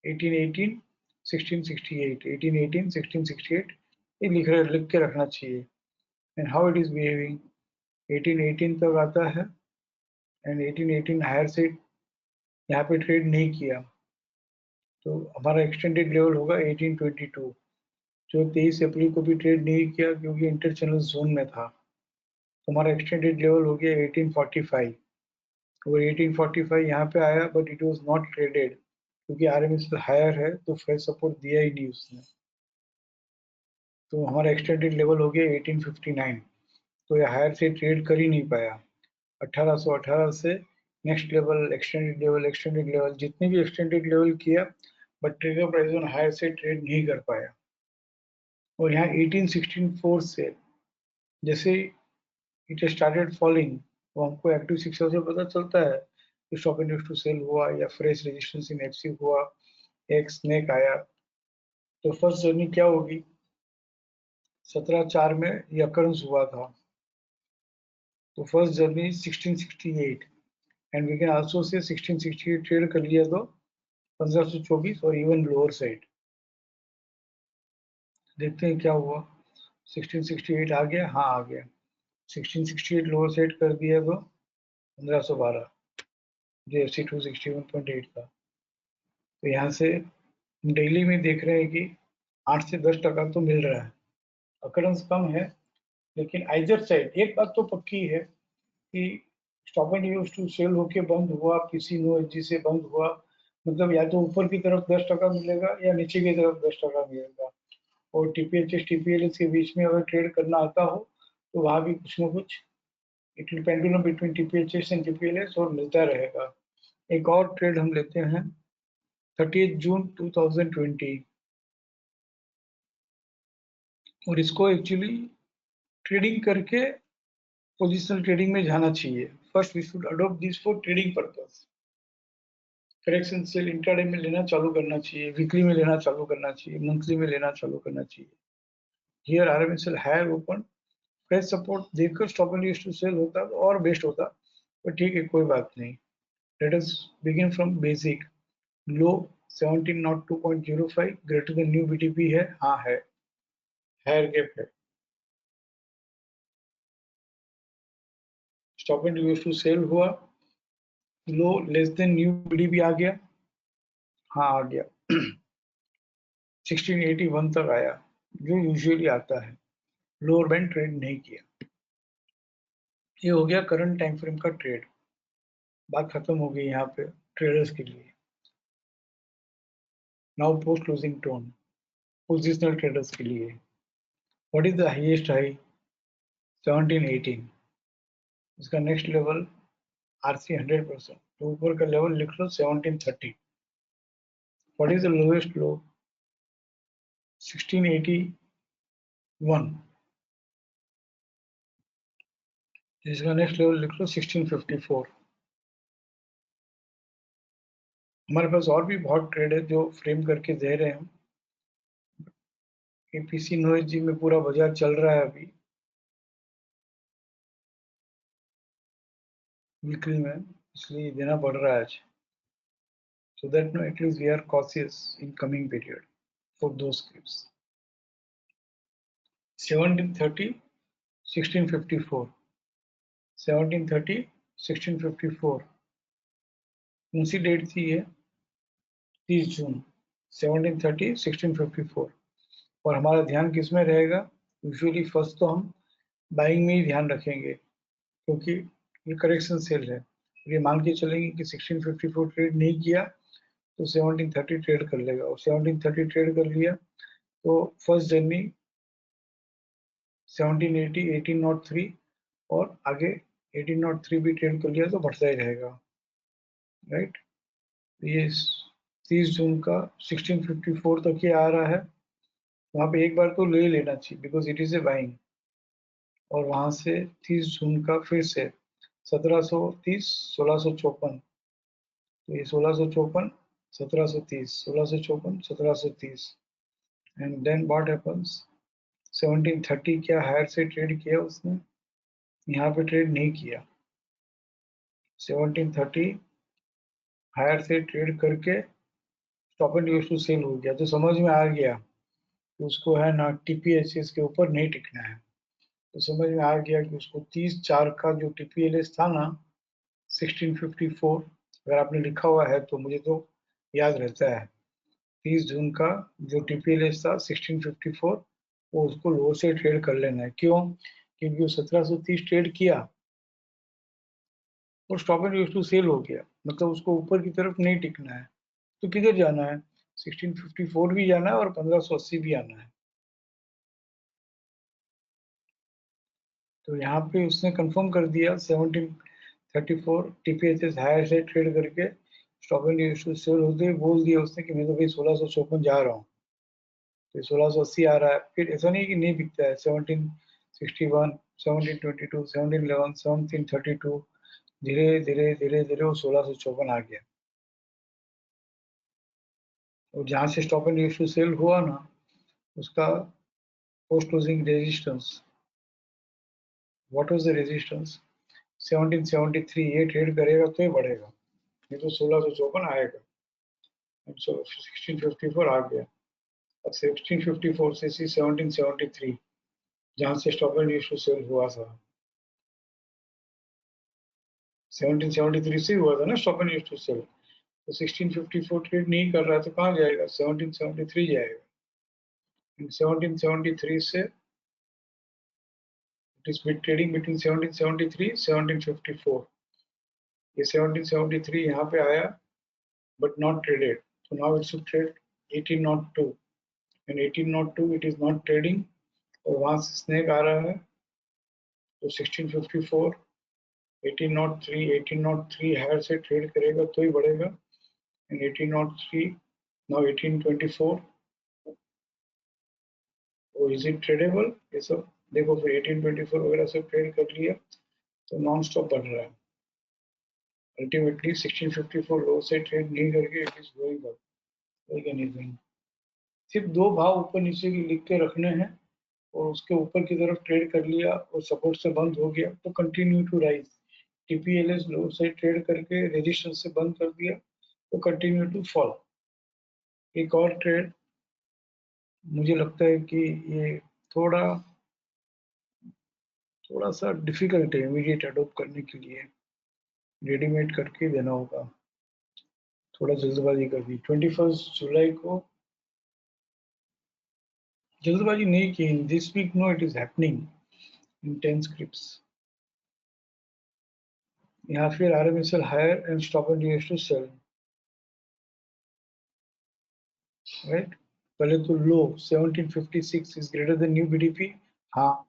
1818 1668 1818 1668 ये लिख के रखना चाहिए। and how it is behaving 1818 तक आता है एंड 1818 हायर साइड यहाँ पे ट्रेड नहीं किया तो हमारा एक्सटेंडेड लेवल होगा 1822 जो 23 अप्रैल को भी ट्रेड नहीं किया क्योंकि इंटर चैनल जोन में था। तो हमारा एक्सटेंडेड लेवल हो गया 1845 और 1845 यहाँ पे आया but it was not traded क्योंकि RMS हायर है तो फ्रेश सपोर्ट दिया ही नहीं उसने। तो हमारा एक्सटेंडेड लेवल हो गया 1859 तो ये हायर से ट्रेड कर ही नहीं पाया। 1818 से नेक्स्ट लेवल एक्सटेंडेड लेवल जितने भी एक्सटेंडेड लेवल किया but trigger price on higher से ट्रेड नहीं कर पाया। और यहाँ 1864 से जैसे इट स्टार्टेड फॉलिंग तो हमको एक्टिव 6 से पता चलता है कि stop and use to sell हुआ या फ्रेश रेजिस्टेंस इन FC हुआ, एक स्नेक आया। तो फर्स्ट जर्नी क्या होगी 17/4 में ये अकरेंस हुआ था। तो first journey 1668 and we can also say 1668 trade कर लिया तो 1524 और इवन लोअर साइड। देखते हैं क्या हुआ। 1668 आ गया, हाँ आ गया। 1668 लोअर साइड कर दिया तो 1512 जो FC 261.8 था। तो यहाँ से डेली में देख रहे हैं कि 8 से 10% तो मिल रहा है। अकरेंस कम है, लेकिन आइजर साइड एक बात तो पक्की है कि stop and use to sell होके बंद हुआ, पीसी नो एच से बंद हुआ, मतलब या तो ऊपर की तरफ 10% मिलेगा या नीचे की तरफ 10% मिलेगा। और टीपीएचएस टीपीएलएस के बीच में अगर ट्रेड करना आता हो तो वहां भी कुछ ना कुछ it will pendulum between TPHS and TPLS और मिलता रहेगा। एक और ट्रेड हम लेते हैं 30 जून 2020 और इसको एक्चुअली ट्रेडिंग करके पोजिशनल ट्रेडिंग में जाना चाहिए। First we should adopt this for trading purpose. Correction sell intraday में लेना चालू करना चाहिए, वीकली में लेना चालू करना चाहिए, मंथली में लेना चालू करना चाहिए। हियर आरएमएसएल है ओपन, फ्रेश सपोर्ट देखकर stop and use to sell होता तो और बेस्ट होता, पर ठीक है कोई बात नहीं। Let us begin from basic. Low 1702.05 greater than new BTP है, हाँ है, हायर गैप है। Stop and use to sell हुआ, low less than new BTP आ गया, हाँ आ गया। 1681 तक आया जो यूजुअली आता है, लोअर बैंड ट्रेड नहीं किया। ये हो गया करंट टाइम फ्रेम का ट्रेड। बात खत्म हो गई यहाँ पे ट्रेडर्स के लिए। Now post closing tone positional traders के लिए। What is the highest high? 1718। इसका नेक्स्ट लेवल आरसी 100%, तो ऊपर का लेवल लिख लो 1730। व्हाट इज द लोएस्ट लो? 1681। इसका नेक्स्ट लेवल लिख लो 1654। हमारे पास और भी बहुत ट्रेड है जो फ्रेम करके दे रहे हैं। पीसी नोएस जी में पूरा बाजार चल रहा है अभी वीकली में, इसलिए देना पड़ रहा है आज। So that no, at least we are cautious in coming period for those scripts. 1730, 1654, 1730, 1654 कौन सी डेट थी ये? 30 जून 1730, 1654। और हमारा ध्यान किस में रहेगा? यूजुअली फर्स्ट तो हम बाइंग में ही ध्यान रखेंगे, क्योंकि ये करेक्शन सेल है। ये मान के चलेंगे कि 1654 ट्रेड नहीं किया तो 1730 ट्रेड कर लेगा, और 1730 ट्रेड कर लिया तो फर्स्ट जर्नी 1780, 1803 और आगे 1803 भी ट्रेड कर लिया तो बढ़ता ही रहेगा, राइट। ये 30 जून का 1654 तक ये आ रहा है, वहां पे एक बार तो ले लेना चाहिए because it is a buying. और वहां से 30 जून का फिर से 1730, 1654, तो ये 1654, 1730, 1654, 1730 एंड देन व्हाट हैपेंस? 1730 क्या हायर से ट्रेड किया उसने? यहाँ पे ट्रेड नहीं किया। 1730 हायर से ट्रेड करके stop and use to sell हो गया, तो समझ में आ गया कि उसको है ना टीपीएचएस के ऊपर नहीं टिकना है। तो समझ में आ गया कि उसको 30/4 का जो टीपीएलएस था ना 1654, अगर आपने लिखा हुआ है तो मुझे तो याद रहता है। 30 जून का जो टीपीएलएस था 1654, वो उसको लो से ट्रेड कर लेना है। क्यों? क्योंकि वो 1730 ट्रेड किया और stop and use to sell हो गया, मतलब उसको ऊपर की तरफ नहीं टिकना है। तो किधर जाना है? 1654 भी जाना है और 1580 भी आना है। तो यहाँ पे उसने कंफर्म कर दिया 1734 टीपीएचएस हायर से ट्रेड करके stop and use to sell होते बोल दिया उसने कि मैं तो भाई 1654 जा रहा हूँ। तो 1680 आ रहा है, फिर ऐसा नहीं कि नहीं बिकता है। 1761, 1722, 1711, 1732, धीरे धीरे धीरे धीरे वो 1654 आ गया। और जहाँ से stop and use to sell हुआ ना, उसका post closing resistance, what was the resistance 1773, ये ट्रेड करेगा तो ही बढ़ेगा, नहीं तो 1654 आएगा। सो 1654 आ गया। अब 1654 से 1773 जहां से stop and used to sell हुआ था, 1773 से हुआ था ना stop and used to sell, तो 1654 ट्रेड नहीं कर रहा है तो कहाँ जाएगा, 1773 जाएगा। 1773 से it is bit trading between 1773 1754, ये 1773 यहाँ पे आया but not traded, so now it should trade 1802, and 1802 it is not trading, और वहां से स्नेक आ रहा है तो 1654 1803 1803 हायर से ट्रेड करेगा तो ही बढ़ेगा, एंड 1803 नाउ 1824, तो इज इट ट्रेडेबल, ये सब देखो फिर 1824 वगैरह से ट्रेड कर लिया तो नॉन स्टॉप बढ़ रहा है। अल्टीमेटली 1654 लो से ट्रेड नहीं करके it is going up, like anything. सिर्फ दो भाव ऊपर नीचे की लिख के रखने हैं और उसके ऊपर की तरफ ट्रेड कर लिया और सपोर्ट से बंद हो गया तो कंटिन्यू टू राइज। टीपीएलएस लो से ट्रेड करके रेजिस्टेंस से बंद कर दिया तो कंटिन्यू टू फॉल। एक और ट्रेड मुझे लगता है कि ये थोड़ा थोड़ा सा डिफिकल्ट है इमीडिएट अडोप्ट करने के लिए, रेडीमेड करके देना होगा, थोड़ा जल्दबाजी कर दी। 21 जुलाई को जल्दबाजी नहीं की, this week no it is happening in 10 scripts. यहाँ फिर RMSL higher and stop and used to sell, right. पहले तो low 1756 is greater than new BDP, हाँ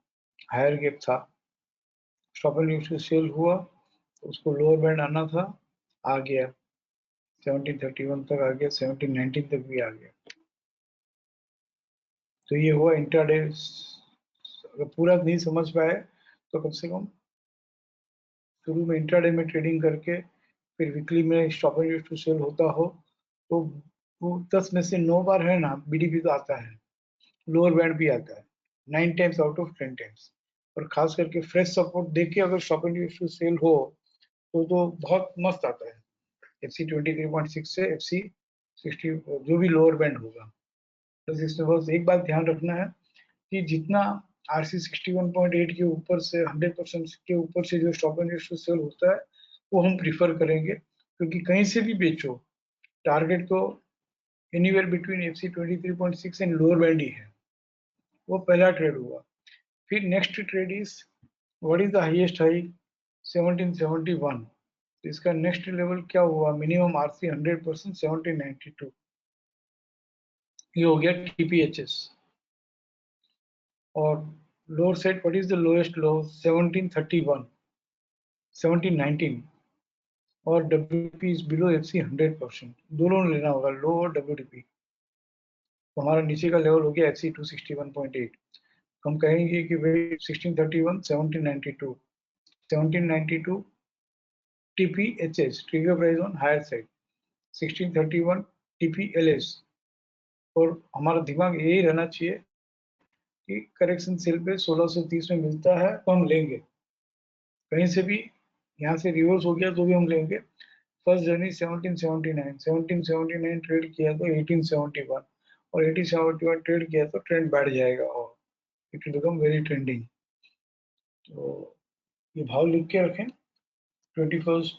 हायर गैप था, stop and used to sell हुआ तो उसको लोअर बैंड आना था, आ गया 1731 तक आ गया, 1719 तक भी आ गया। तो ये हुआ इंट्राडे। अगर पूरा नहीं समझ पाए तो कम से कम शुरू में इंट्राडे में ट्रेडिंग करके फिर वीकली में stop and used to sell होता हो तो वो 10 में से 9 बार है ना बीडीपी तो आता है, लोअर बैंड भी आता है 9 टाइम्स आउट ऑफ 10 टाइम्स। और खास करके फ्रेश सपोर्ट देख के अगर stop and used to sell हो तो बहुत मस्त आता है। FC 23.6 से FC 60 जो भी लोअर बैंड होगा। बस इसमें बस एक बात ध्यान रखना है कि जितना RC 61.8 के ऊपर से 100% के ऊपर से जो stop and used to sell होता है वो हम प्रीफर करेंगे, क्योंकि कहीं से भी बेचो टारगेट तो anywhere between FC 23.6 and lower band ही है। वो पहला ट्रेड हुआ। फिर next trade is what is the highest high 1771, इसका नेक्स्ट लेवल क्या हुआ, मिनिमम RC 100% 1792, ये हो गया TPHS। और lower side what is the lowest low 1731 1719, और WDP इज बिलो FC 100%, दोनों लेना होगा लो और WDP। तो हमारा नीचे का लेवल हो गया FC 261.8, हम कहेंगे कि भाई 1631 1792 1792 TPHS trigger price on higher side, 1631 TPLS, और हमारा दिमाग यही रहना चाहिए कि करेक्शन सेल पे 1630 में मिलता है तो हम लेंगे, कहीं से भी यहाँ से रिवर्स हो गया तो भी हम लेंगे। फर्स्ट जर्नी 1779 ट्रेड किया तो 1871, और 1871 ट्रेड किया तो ट्रेंड बैठ जाएगा और it will become very trending. तो ये भाव लिख के रखें 21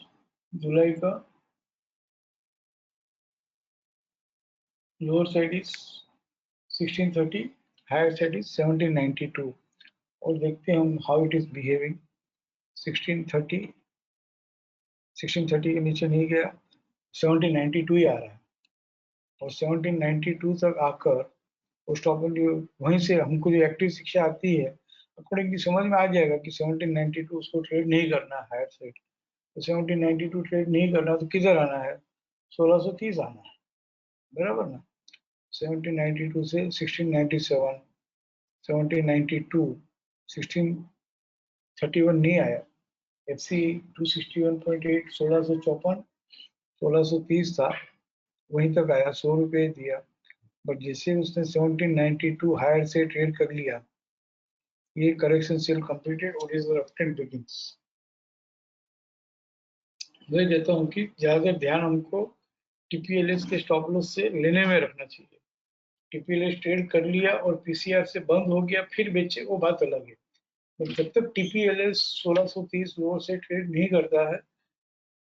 जुलाई का lower side is 1630, higher side is 1792, और देखते हैं हम हाउ इट इज बिहेविंग। 1630 1630 के नीचे नहीं गया, 1792 ही आ रहा है, और 1792 तक आकर वो स्टॉप एंड वहीं से हमको जो एक्टिव शिक्षा आती है अकॉर्डिंगली समझ में आ जाएगा कि 1792 उसको ट्रेड नहीं करना है हायर साइड, तो 1792 ट्रेड नहीं करना तो किधर आना है 1630 आना है, बराबर ना। 1792 से 1697, 1792 1631 नहीं आया, FC 261.8 1654 1630 था, वहीं तक आया, 100 रुपये दिया, बट जैसे उसने 1792 हायर से ट्रेड कर लिया ये करेक्शन सेल कंप्लीटेड और इज अपट्रेंड बिगिंस। मैं कहता हूँ कि ज्यादा ध्यान हमको टीपीएलएस के स्टॉप लॉस से लेने में रखना चाहिए। टीपीएलएस ट्रेड कर लिया और पीसीआर से बंद हो गया फिर बेचे, वो बात अलग है। तो जब तक टीपीएलएस 1630 लोअर से ट्रेड नहीं करता है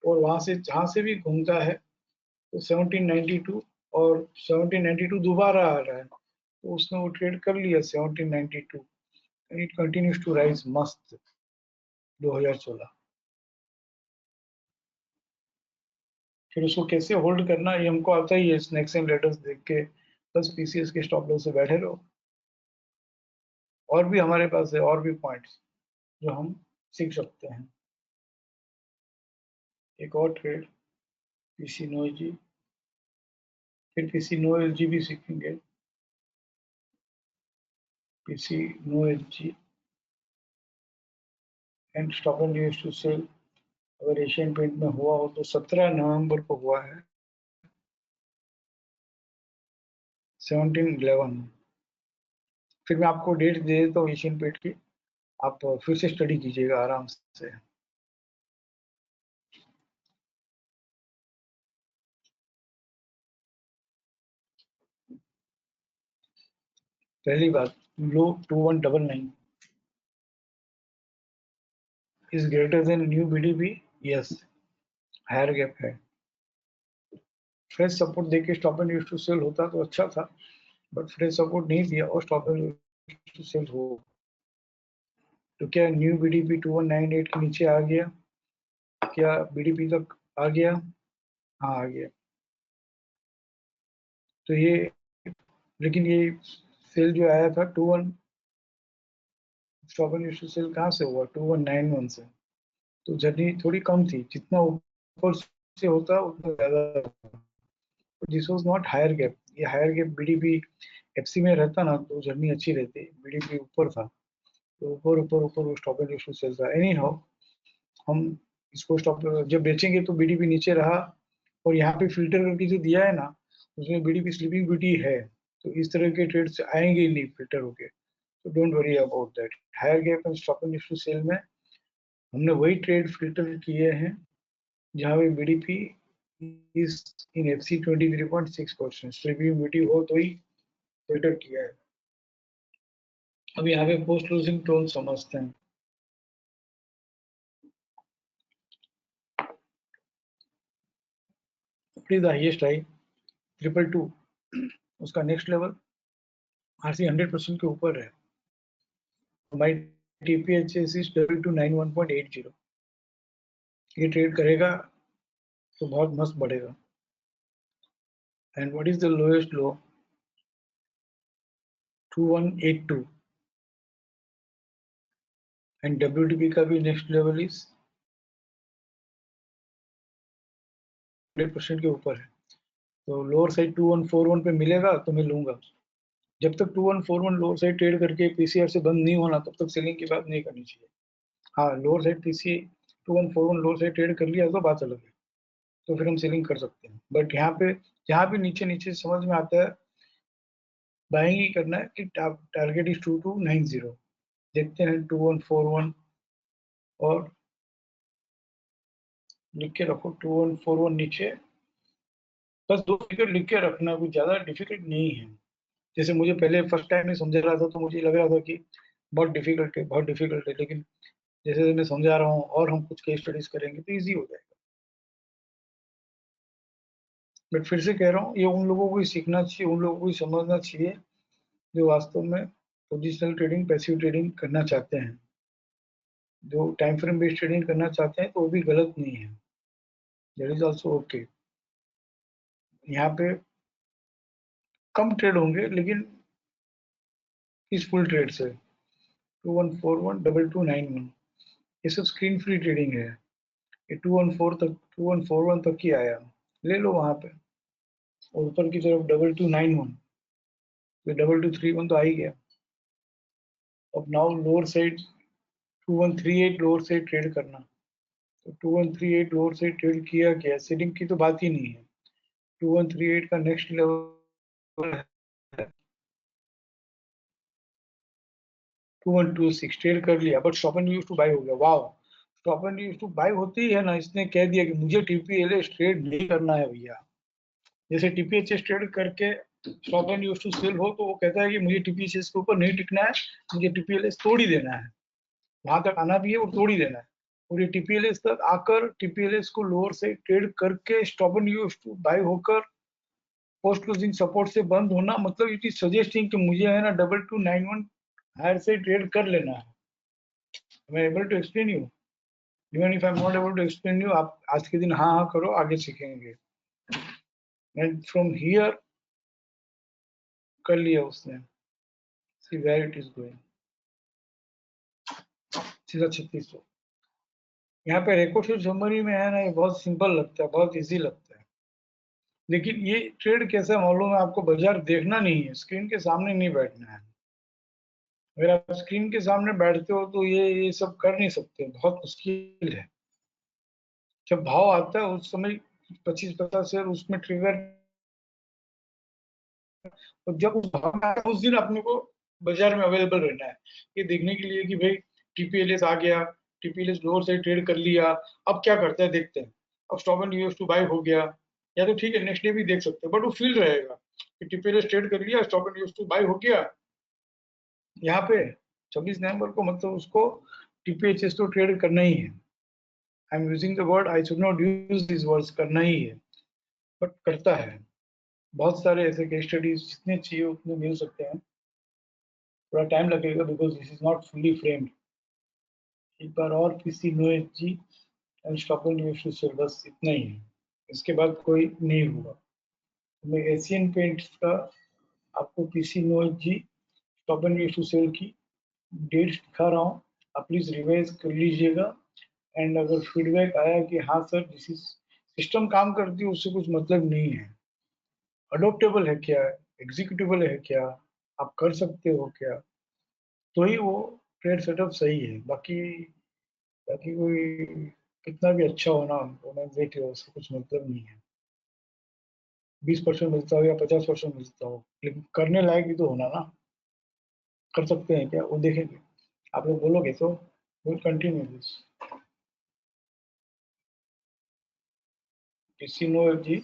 और वहां से जहां से भी घूमता है तो 1792 और 1792 दोबारा आ रहा है, तो उसने वो ट्रेड कर लिया 1792 and it continues to rise मस्त 2016। फिर उसको कैसे होल्ड करना ये हमको आता ही है, स्नैक्स एंड लेडर्स देख के बस पीसीएस के स्टॉप लॉस से बैठे रहो। और भी हमारे पास है और भी पॉइंट्स जो हम सीख सकते हैं। एक और ट्रेड पीसी नो जी, फिर पीसी नो एल जी भी सीखेंगे। PC no L G and stop and use to sell अगर एशियन पेंट में हुआ हो तो 17 नवंबर को हुआ है 1711। फिर मैं आपको डेट दे देता हूँ एशियन पेंट की, आप फिर से स्टडी कीजिएगा आराम से। पहली बात, low 2199 is greater than new BDP, yes higher gap है। फ्रेश सपोर्ट देके stop and use to sell होता तो अच्छा था, बट फ्रेश सपोर्ट नहीं दिया और stop and use to sell हो, तो क्या न्यू बीडीपी 2198 के नीचे आ गया? क्या बीडीपी तक आ गया? हाँ आ गया। तो ये, लेकिन ये सेल जो आया था 21, stop and use to sell कहाँ से हुआ? 2191 से। तो जर्नी थोड़ी कम थी, जितना ऊपर से होता उतना ज्यादा। This was not higher gap, ये हायर गैप बीडीपी एफसी में रहता ना तो जर्नी अच्छी रहती, बीडीपी ऊपर था तो ऊपर ऊपर ऊपर वो स्टॉप एंड यूज चल रहा है। एनी हाउ, हम इसको स्टॉप जब बेचेंगे तो बीडीपी नीचे रहा और यहाँ पे फिल्टर करके जो दिया है ना उसमें बीडीपी स्लीपिंग ब्यूटी है, तो इस तरह के ट्रेड्स आएंगे ही नहीं फिल्टर होके, तो don't worry about that. Higher gap and stop and use sell में हमने वही ट्रेड फिल्टर किए हैं जहाँ पे BDP is in FC 23.6%, sleeping beauty हो तो ही फिल्टर किया है। अब यहाँ पे पोस्ट लूजिंग टोन समझते हैं। प्लीज हाइएस्ट हाई 222, उसका नेक्स्ट लेवल आरसी 100% के ऊपर है। हमारी टीपीएचएस इज W291.80, ये ट्रेड करेगा तो बहुत मस्त बढ़ेगा। And what is the lowest low? 2182 and WTP का भी नेक्स्ट लेवल इज 100% के ऊपर है, तो लोअर साइड 2141 पे मिलेगा तो मैं लूंगा। जब तक 2141 लोअर साइड ट्रेड करके पीसीआर से बंद नहीं होना तब तक सेलिंग की बात नहीं करनी चाहिए। हाँ, lower side PC 2141 lower side trade कर लिया तो बात अलग है, तो फिर हम सेलिंग कर सकते हैं। बट यहाँ पे नीचे नीचे समझ में आता है बाइंग ही करना है कि टारगेट इज 2290। देखते हैं 2141 और लिख के रखो 2141 नीचे, बस दो फिगर लिख के रखना, कुछ ज्यादा डिफिकल्ट नहीं है। जैसे मुझे पहले फर्स्ट टाइम में समझ रहा था तो मुझे लग रहा था कि बहुत डिफिकल्ट है बहुत डिफिकल्ट है, लेकिन जैसे जैसे मैं समझा रहा हूँ और हम कुछ केस स्टडीज करेंगे तो इजी हो जाएगा। बट फिर से कह रहा हूँ, ये उन लोगों को ही सीखना चाहिए, उन लोगों को ही समझना चाहिए जो वास्तव में पोजिशनल ट्रेडिंग पैसिव ट्रेडिंग करना चाहते हैं। जो टाइम फ्रेम बेस्ड ट्रेडिंग करना चाहते हैं तो वो भी गलत नहीं है, दैट इज ऑल्सो ओके। यहाँ पे कम ट्रेड होंगे लेकिन पीसफुल ट्रेड से 2141 2291 ये सब स्क्रीन फ्री ट्रेडिंग है। ये 2141 तक ही आया, ले लो वहां पे। और ऊपर की तरफ 2291, तो 2231 तो आ ही गया। अब now lower side 2138 lower side trade करना, तो 2138 लोअर साइड ट्रेड किया क्या, सेलिंग की तो बात ही नहीं है। 2138 का नेक्स्ट लेवल है 2126 ट्रेड कर लिया, but stop and use to buy हो गया। Wow, stop and use to buy होती है ना, इसने कह दिया कि मुझे टीपीएलएस ट्रेड नहीं करना है भैया। जैसे टीपीएचएस ट्रेड करके stop and use to sell हो, तो वो कहता है कि मुझे टीपीएचएस के ऊपर नहीं टिकना है, मुझे टीपीएलएस तोड़ ही देना है, वहां तक आना भी है और तोड़ ही देना है। और ये टीपीएलएस तक आकर टीपीएलएस को लोअर से ट्रेड करके stop and use to buy होकर पोस्ट क्लोजिंग सपोर्ट से बंद होना, मतलब इट इज सजेस्टिंग कि मुझे है ना 2291 हायर से ट्रेड कर लेना है। मैं able to explain you? Even if I am not able to explain you, आप आज के दिन हाँ हाँ करो, आगे सीखेंगे। एंड फ्रॉम हियर कर लिया उसने, सी वेयर इट इज गोइंग, सीधा 3600। यहाँ पे रिकॉर्ड समरी में है ना, ये बहुत सिंपल लगता है, बहुत इजी लगता है, लेकिन ये ट्रेड कैसा मालूम है आपको? बाजार देखना नहीं है, स्क्रीन के सामने नहीं बैठना है। अगर आप स्क्रीन के सामने बैठते हो तो ये सब कर नहीं सकते, बहुत मुश्किल है। जब भाव आता है उस समय 25-50 शेयर उसमें ट्रिगर, और जब उस भाव में आता है उस दिन अपने को बाजार में अवेलेबल रहना है, ये देखने के लिए कि भाई टीपीएलएस आ गया, टीपीएलएस लोअर से ट्रेड कर लिया, अब क्या करता है देखते हैं। अब stop and US to buy हो गया, या तो ठीक है नेक्स्ट डे भी देख सकते हैं, बट वो फील रहेगा कि टीपीएलएस ट्रेड कर लिया, stop and US to buy हो गया यहाँ पे 26 नवंबर को, मतलब उसको टीपीएचएस तो ट्रेड करना ही है। I am using the word, I should not use this words, करना ही है, बट करता है। बहुत सारे ऐसे केस स्टडीज जितने चाहिए उतने मिल सकते हैं, थोड़ा टाइम लगेगा because this is not fully framed. एक बार और PC no H G and stop and use to sell, बस इतना ही है, इसके बाद कोई नहीं होगा। तो मैं एशियन पेंट्स का आपको PC no H G stop and use to sell की डेट्स दिखा रहा हूँ, आप प्लीज रिवाइज कर लीजिएगा। एंड अगर फीडबैक आया कि हाँ सर दिस इज सिस्टम काम करती है, उससे कुछ मतलब नहीं है, अडोप्टेबल है क्या, एग्जीक्यूटिबल है क्या, आप कर सकते हो क्या, तो ही वो ट्रेड सेटअप सही है। बाकी बाकी कोई कितना भी अच्छा हो ना, वो मैं देख लो, उसका कुछ मतलब नहीं है। 20% मिलता हो या 50% मिलता हो, लेकिन करने लायक भी तो होना ना, कर सकते हैं क्या वो देखेंगे। आप लोग बोलोगे तो will continue this. PC no F G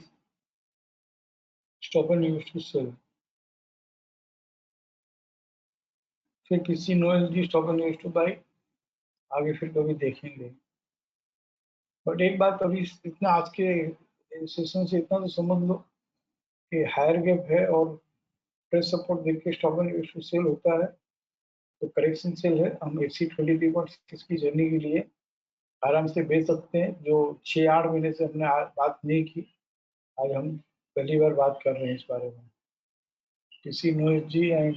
stop and use to sell, फिर PC no F G stop and use to buy, आगे फिर कभी देखेंगे। बट एक बात अभी इतना आज के सेशन से इतना तो समझ लो कि हायर गैप है और प्रेस सपोर्ट देख के stop and use to sell होता है, तो करेक्शन सेल है। हम FC 23.6 की जर्नी के लिए आराम से बेच सकते हैं, जो 6-8 महीने से हमने बात नहीं की, आज हम पहली बार बात कर रहे हैं इस बारे में। PC no H G and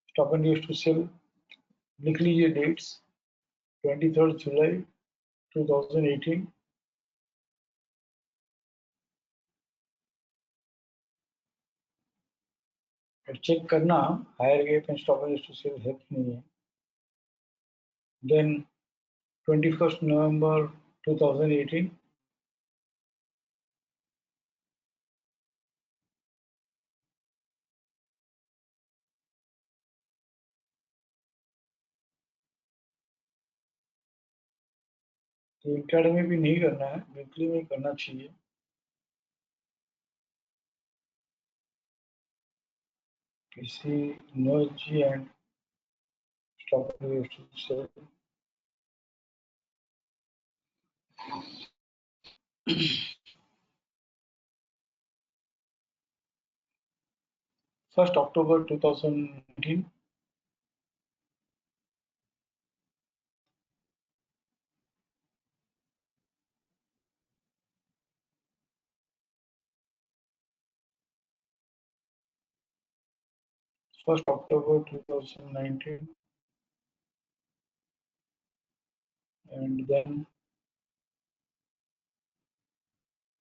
stop and use to sell, लिख लीजिए डेट्स, 23 जुलाई 2018, और चेक करना higher gap and stop and use to sell है कि नहीं है। देन 21 नवंबर 2018, तो इंट्राडे में भी नहीं करना है, वीकली में करना चाहिए। PC no H G and stop and use to sell, 1 अक्टूबर 2019, 1 October 2019, and then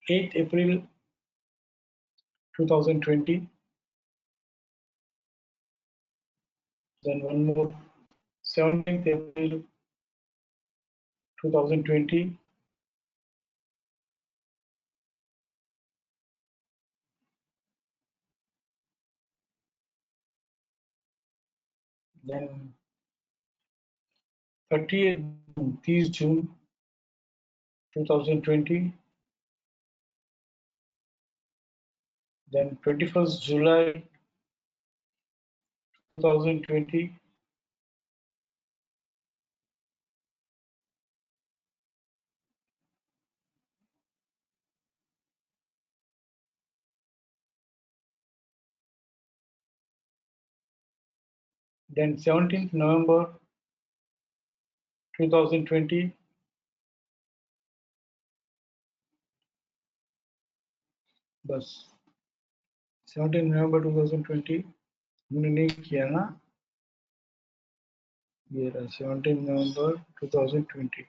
8th April 2020, then one more 17th April 2020, then 30 June 2020, then 21st July 2020, then 17th November 2020, बस 17 नवंबर 2020 हमने नहीं किया ना, ये रहा 17 नवंबर 2020।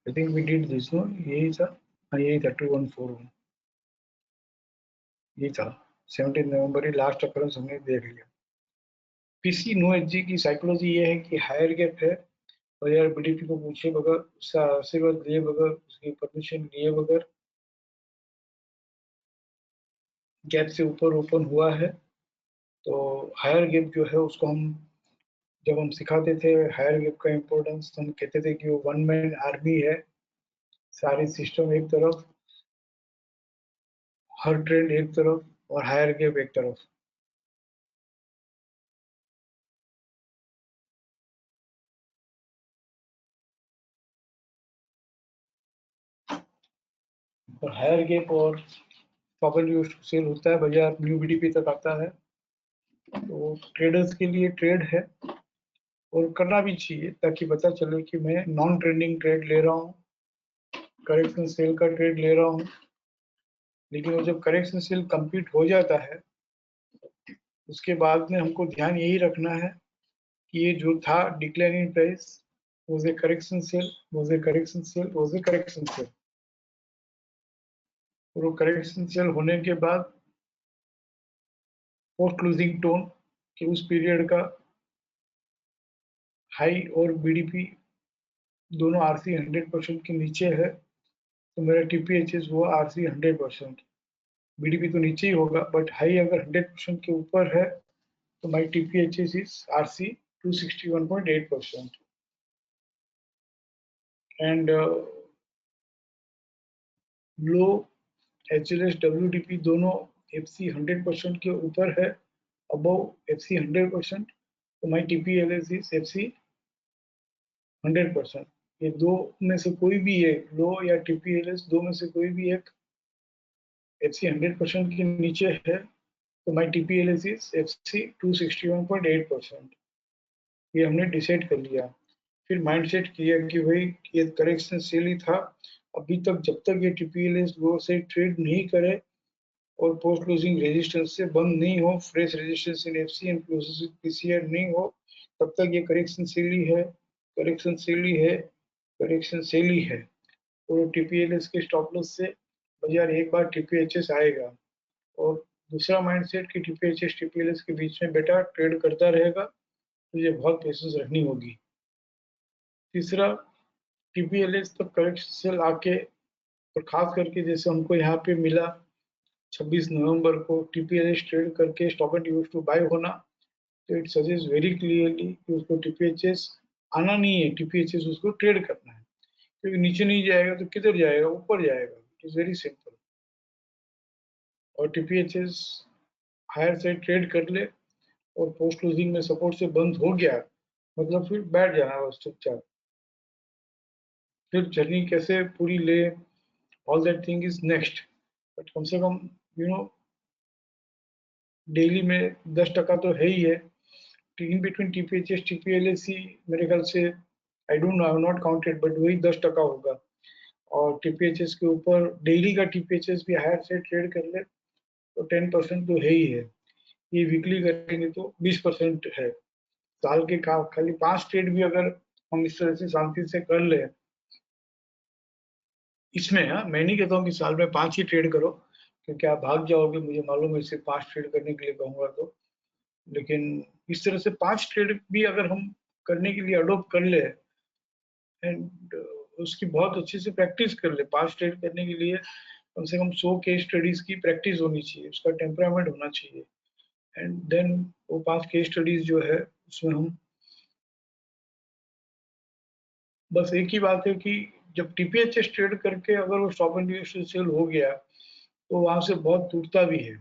I think we did this no, यही था, हाँ यही था 2141, ये था 17 नवंबर ही लास्ट अकरेंस हमने देख लिया। पीसी नो एचजी की साइकोलॉजी ये है कि हायर गैप है और यार बीडीपी को पूछे बगैर, उसका आशीर्वाद लिए बगैर, उसकी परमिशन लिए बगैर गैप से ऊपर ओपन हुआ है, तो हायर गैप जो है उसको हम, जब हम सिखाते थे हायर गैप का इम्पोर्टेंस, तो हम कहते थे कि वो वन मैन आर्मी है, सारी सिस्टम एक तरफ, हर ट्रेंड एक तरफ और हायर गैप एक तरफ। और हायर गैप और प्रॉपर जो सेल होता है बाजार न्यू बीडीपी तक आता है, तो ट्रेडर्स के लिए ट्रेड है और करना भी चाहिए ताकि पता चले कि मैं नॉन ट्रेंडिंग ट्रेड ले रहा हूँ, करेक्शन सेल का ट्रेड ले रहा हूँ। लेकिन वो जब करेक्शन सेल कंप्लीट हो जाता है, उसके बाद में हमको ध्यान यही रखना है कि ये जो था declining price was a correction sale, was a correction sale, was a correction sale। और वो करेक्शन सेल होने के बाद पोस्ट क्लोजिंग टोन कि उस पीरियड का हाई और बीडीपी दोनों आरसी 100% के नीचे है, तो मेरा टीपीएचएस वो आरसी 100%, बीडीपी तो नीचे ही होगा बट हाई अगर 100% के ऊपर है तो माई टीपीएचएस इज आरसी 261.8%। एंड लो एचएलएस डब्ल्यूडीपी दोनों एफसी 100% के ऊपर है, अबव एफसी 100%, तो माई टीपीएलएस इज एफसी 100%। ये दो में से कोई भी एक लो या टीपीएलएस दो में से कोई भी एक एफसी 100% के नीचे है, तो माई टीपीएलएस इज एफसी 261.8%। ये हमने डिसाइड कर लिया। फिर माइंडसेट किया कि भाई ये करेक्शन सेल ही था, अभी तक जब तक ये टीपीएलएस लो से ट्रेड नहीं करे और पोस्ट क्लोजिंग रेजिस्टेंस से बंद नहीं हो, fresh resistance in FC and closes with PCR नहीं हो, तब तक ये करेक्शन सेल ही है, करेक्शन सेल ही है, करेक्शन सेल ही है। और टीपीएलएस के स्टॉप लॉस से बाजार एक बार टीपीएचएस आएगा, और दूसरा माइंडसेट कि टीपीएचएस टीपीएलएस के बीच में बेटा ट्रेड करता रहेगा, तो ये बहुत पेशेंस रखनी होगी। तीसरा, टीपीएलएस तक करेक्शन सेल आके, और खास करके जैसे हमको यहाँ पे मिला 26 नवंबर को टीपीएलएस ट्रेड करके stop and use to buy होना, तो इट सजेस्ट वेरी क्लियरली कि उसको टीपीएचएस आना नहीं है, टीपीएचएस उसको ट्रेड करना है, क्योंकि नीचे नहीं जाएगा तो किधर जाएगा, ऊपर जाएगा। It is very simple. और टीपीएचएस हायर साइड ट्रेड कर ले और पोस्ट क्लोजिंग में सपोर्ट से बंद हो गया, मतलब फिर बैठ जाना बस चुपचाप, फिर जर्नी कैसे पूरी ले, all that thing is next. But कम से कम यू नो डेली में 10% तो है ही है। इन बिटवीन टीपीएचएस टीपीएलएसी मेरे ख्याल से, I don't know, I have not counted, but वही 10% होगा। और टीपीएचएस के ऊपर डेली का टीपीएचएस भी हायर से ट्रेड कर ले तो 10% तो है ही है। ये वीकली करेंगे तो 20% है। साल के खाली 5 ट्रेड भी अगर हम इस तरह से शांति से कर ले इसमें, हाँ मैं नहीं कहता हूँ कि साल में 5 ही ट्रेड करो, क्योंकि आप भाग जाओगे, मुझे मालूम है, सिर्फ 5 ट्रेड करने के लिए कहूंगा तो। लेकिन इस तरह से 5 ट्रेड भी अगर हम करने के लिए अडोप्ट कर ले एंड उसकी बहुत अच्छे से प्रैक्टिस कर ले, 5 ट्रेड करने के लिए कम से कम 100 केस स्टडीज की प्रैक्टिस होनी चाहिए, उसका टेम्परामेंट होना चाहिए। एंड देन वो 5 केस स्टडीज जो है उसमें हम बस एक ही बात है कि जब टीपीएचएस ट्रेड करके अगर वो स्टॉप एंड रिवर्सल हो गया तो वहां से बहुत टूटता भी है,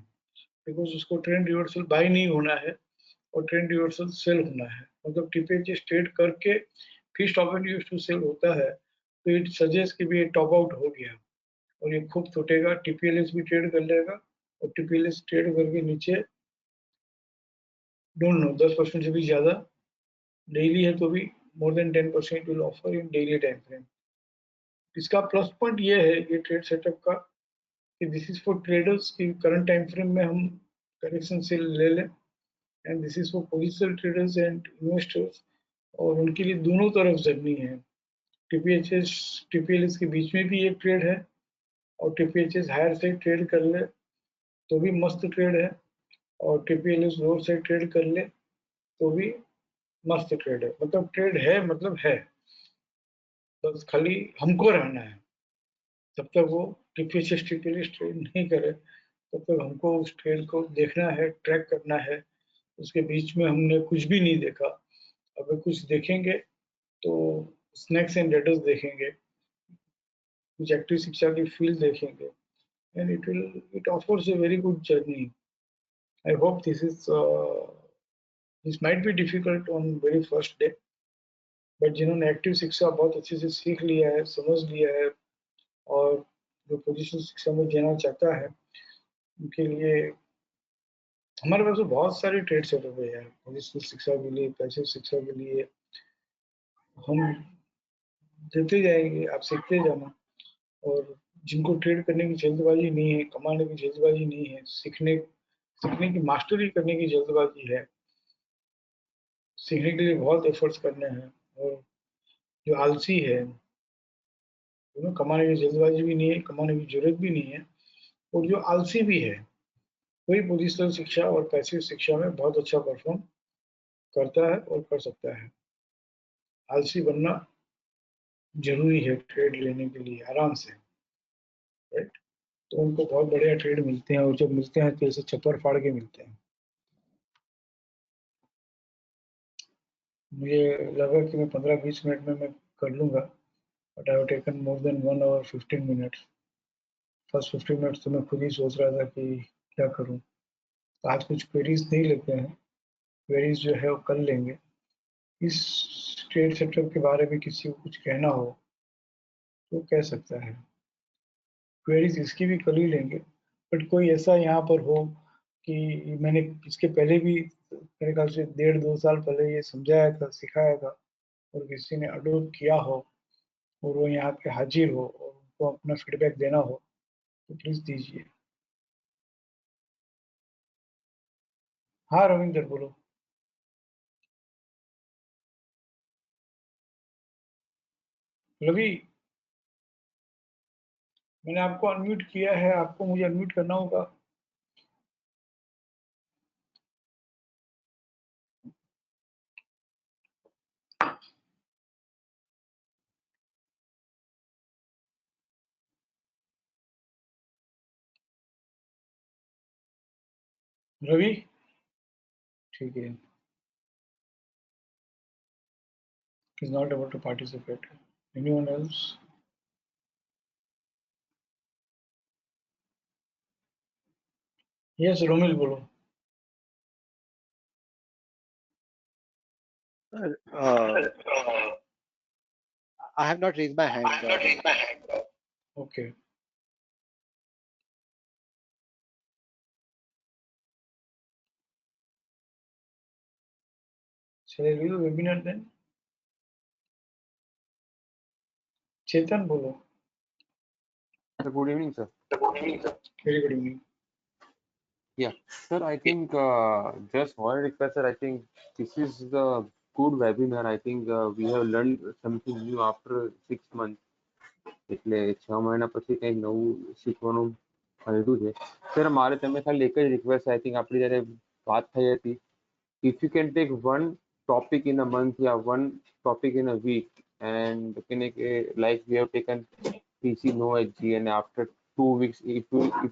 बिकॉज उसको ट्रेंड रिवर्सल बाय नहीं होना है और ट्रेंड रिवर्सल सेल होना है। मतलब टीपीएचएस ट्रेड करके फिर स्टॉप एंड रिवर्सल सेल होता है तो इट सजेस्ट कि भी ये टॉप आउट हो गया और ये खूब टूटेगा, टीपीएलएस भी ट्रेड कर लेगा और टीपीएलएस ट्रेड करके नीचे डोंट नो 10% से भी ज्यादा डेली है तो भी more than 10% will offer in daily time frame. इसका प्लस पॉइंट ये है ये ट्रेड सेटअप का कि दिस इज फॉर ट्रेडर्स की करंट टाइम फ्रेम में हम करेक्शन से ले लें, and this is for positional traders and investors, और उनके लिए दोनों तरफ जर्नी है। टीपीएचएस टीपीएलएस के बीच में भी एक ट्रेड है और टीपीएचएस हायर से ट्रेड कर ले तो भी मस्त ट्रेड है, और टीपीएलएस लोअर से ट्रेड कर ले तो भी मस्त ट्रेड है। मतलब ट्रेड है मतलब है, बस खाली हमको रहना है। जब तक वो टीपीएचएस टीपीएलएस ट्रेड नहीं करे तब तक हमको उस ट्रेड को देखना है, ट्रैक करना है। उसके बीच में हमने कुछ भी नहीं देखा, अगर कुछ देखेंगे तो स्नैक्स एंड लेडर्स देखेंगे, कुछ एक्टिव शिक्षा की फील्ड देखेंगे, and it offers a very good journey. I hope this might be difficult on very first day, but जिन्होंने एक्टिव शिक्षा बहुत अच्छे से सीख लिया है, समझ लिया है, और जो पोजीशन शिक्षा में जाना चाहता है उनके लिए हमारे पास तो बहुत सारे ट्रेड सेटअप है यार। पोजीशन शिक्षा के लिए, पैसिव शिक्षा के लिए हम देते जाएंगे, आप सीखते जाना। और जिनको ट्रेड करने की जल्दबाजी नहीं है, कमाने की जल्दबाजी नहीं है, सीखने सीखने की मास्टरी करने की जल्दबाजी है, सीखने के लिए बहुत एफर्ट्स करने हैं, और जो आलसी है, कमाने की जल्दबाजी भी नहीं है, कमाने की जरूरत भी नहीं है, और जो आलसी भी है वही पोजिशनल शिक्षा और पैसिव शिक्षा में बहुत अच्छा परफॉर्म करता है और कर सकता है। आलसी बनना जरूरी है ट्रेड लेने के लिए आराम से, राइट? तो उनको बहुत बढ़िया ट्रेड मिलते हैं, और जब मिलते हैं तो ऐसे चप्पर फाड़ के मिलते हैं। मुझे लगा कि मैं 15-20 मिनट में मैं कर लूंगा, but I have taken more than 1 hour 15 minutes। First 15 minutes तो मैं खुद ही सोच रहा था कि क्या करूं। तो आज कुछ क्वेरीज नहीं लेते हैं, क्वेरीज जो है वो कर लेंगे। इस ट्रेड सेटअप के बारे में किसी को कुछ कहना हो तो कह सकता है, क्वेरीज इसकी भी कर ही लेंगे। बट कोई ऐसा यहाँ पर हो कि मैंने इसके पहले भी मेरे ख्याल से 1.5-2 साल पहले ये समझाया था, सिखाया था, और किसी ने अडोप्ट किया हो और वो यहाँ पे हाजिर हो और उनको अपना फीडबैक देना हो तो प्लीज दीजिए। हाँ रविंदर बोलो। रवि, मैंने आपको अनम्यूट किया है, आपको मुझे अनम्यूट करना होगा। रवि, ठीक है, is not able to participate. Anyone else? Yes Romil बोलो। Uh, I have not raised my hand. Okay, shall I leave the webinar then? Chetan बोलो। Good evening, sir. Very good evening. Yeah, sir, I think just one request, sir. I think this is the good webinar. I think we have learned something new after 6 months. એટલે 6 મહિના પછી કંઈક નવું શીખવાનું મળ્યું છે. Sir મારે તમે ખાલી એક જ રિક્વેસ્ટ, આઈ થિંક આપણી જ્યારે વાત થઈ હતી, if you can take one topic in a month or one topic in a week, and like we have taken PC No HG, and after 2 weeks if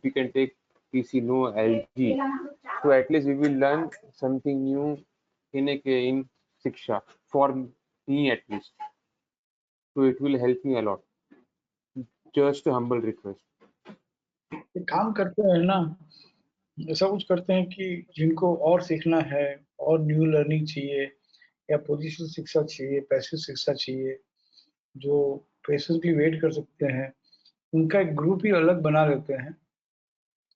you can take PC, no LG. So at least we will learn something new in Shiksha, for me at least. So it will help me a lot. Just a humble request. ये काम करते हैं ना, ऐसा कुछ करते हैं कि जिनको और सीखना है और न्यू लर्निंग चाहिए या पोजिशनल शिक्षा चाहिए, पैसिव शिक्षा चाहिए, जो पेशेंटली वेट कर सकते हैं, उनका एक ग्रुप ही अलग बना लेते हैं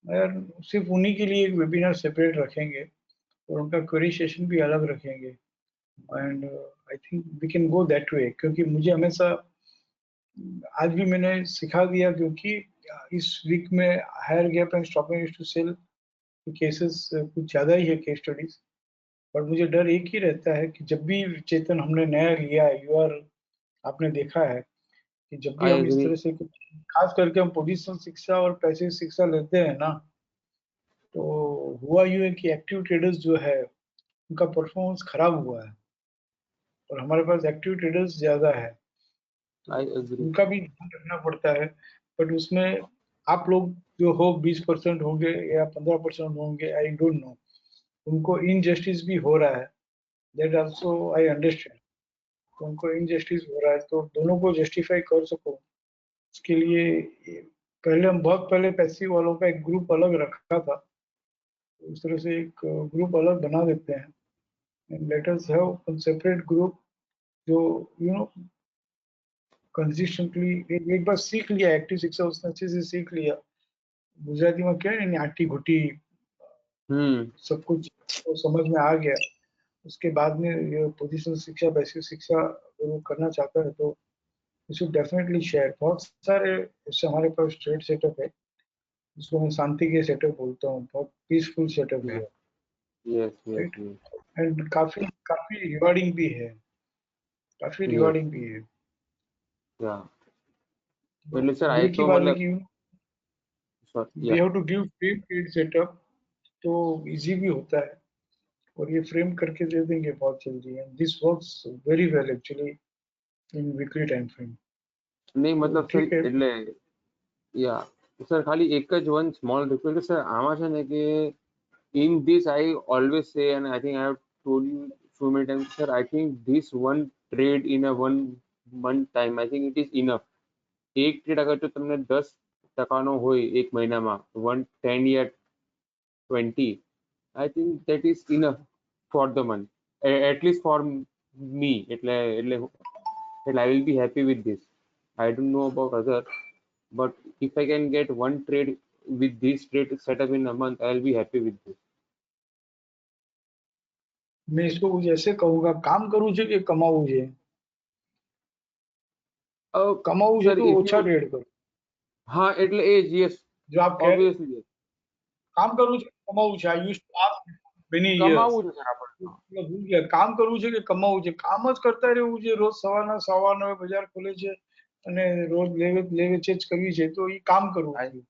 और सिर्फ उन्हीं के लिए एक वेबिनार सेपरेट रखेंगे और उनका क्वेरी सेशन भी अलग रखेंगे and I think we can go that way, क्योंकि मुझे हमेशा आज भी मैंने सिखा दिया, क्योंकि इस वीक में higher gap and stopping to sell cases कुछ ज़्यादा ही है, केस स्टडीज। पर मुझे डर एक ही रहता है कि जब भी चेतन हमने नया लिया है, यूआर आपने देखा है कि जब भी I हम इस agree. तरह से कुछ, खास करके हम पोजिशनल शिक्षा और पैसिव शिक्षा लेते हैं ना, तो हुआ यूं है कि एक्टिव ट्रेडर्स जो है उनका परफॉर्मेंस खराब हुआ है और हमारे पास एक्टिव ट्रेडर्स ज्यादा है, I तो agree. उनका भी ध्यान रखना पड़ता है। बट उसमें आप लोग जो हो 20% होंगे या 15% होंगे, आई डोंट नो, उनको इनजस्टिस भी हो रहा है, दैट आल्सो आई अंडरस्टैंड। तो उनको इनजस्टिस हो रहा है, तो दोनों को जस्टिफाई कर सको उसके लिए पहले हम बहुत पहले पैसिव वालों का एक ग्रुप अलग रखा था, तो उस तरह से एक ग्रुप अलग बना देते हैं and let us have one separate group जो यू नो कंसिस्टेंटली एक बार सीख लिया, एक्टिव शिक्षा उसने अच्छे से सीख लिया, गुजराती में क्या है, आटी घुटी Hmm. सब कुछ तो समझ में आ गया। उसके बाद में ये पोजिशनल शिक्षा, बेसिक शिक्षा अगर वो करना चाहता है तो वी शुड डेफिनेटली शेयर। बहुत सारे इससे हमारे पास ट्रेड सेटअप है, जिसको मैं शांति के सेटअप बोलता हूँ, बहुत पीसफुल सेटअप Yeah. है, Yes, yes, right. yes. And काफी काफी रिवार्डिंग भी है, काफी Yes. रिवार्डिंग भी है। Yeah. But Well, sir, I ये की तो बात है मतलब, कि sorry. We Yeah. Have to give free trade setup, तो इजी भी होता है और ये फ्रेम करके दे देंगे बहुत जल्दी, and this works very well actually in weekly time frame. नहीं तो मतलब सर ठीक है। એટલે યા સર ખાલી એક જ વન સ્મોલ રિક્વેસ્ટ સર આમાં છે ને કે in this I always say and I think I have told you so many times sir I think this one trade in a 1 month time I think it is enough. એક trade અગર જો તમને 10% હોય એક મહિનામાં 110 या 20 I think that is enough for the month. At least for me એટલે I will be happy with this. I don't know about other, but if I can get one trade with this trade setup in a month, I'll be happy with this. मैं इसको कुछ ऐसे कहूंगा, काम કરવું છે કે કમાવું છે? કમાવું છે Sir, તો if ઓછા you, ટ્રેડ કરો। हाँ, એટલે એ જ, yes, જો આપ કह रहे obviously, yes. કામ કરવું છે કે કમાવું છે, I use to ask many years, કમાવું છે સર આપણે. ભૂલ ગયા, કામ કરવું છે કે કમાવું છે? કામ જ કરતા રહેવું છે, રોજ સવારના 9:15 બજાર ખુલે છે અને રોજ લેવે લેવે ચેજ કરવી છે, તો એ કામ કરવું છે।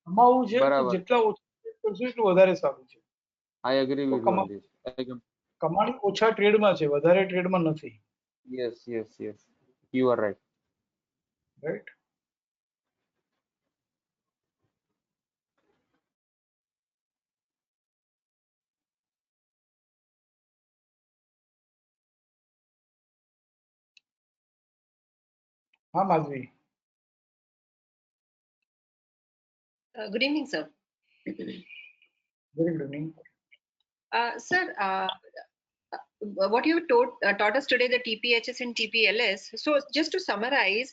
કમાવું છે તો બરાબર. જેટલા ઓછા trade કરશો એટલું વધારે સારું છે। I agree તો with you on this. કમાણી ઓછા ટ્રેડમાં છે, વધારે ટ્રેડમાં નથી, Yes, yes, yes. You are right. Right. हाँ Madhavi. Good evening, sir. Very good evening. Sir, what you taught us today, the TPHS and TPLS. So just to summarize,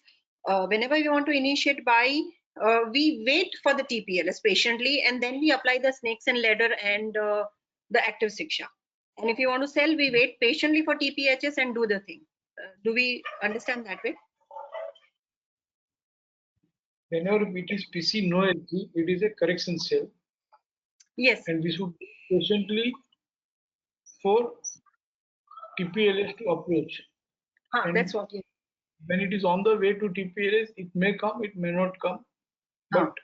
whenever we want to initiate buy, we wait for the TPLS patiently, and then we apply the snakes and ladder and the active shiksha. And if you want to sell, we wait patiently for TPHS and do the thing. Do we understand that way? Whenever it is PC no LG, it is a correction sale, Yes. and we should patiently for TPLS to approach. And That's what you. when it is on the way to TPLS, it may come, it may not come, but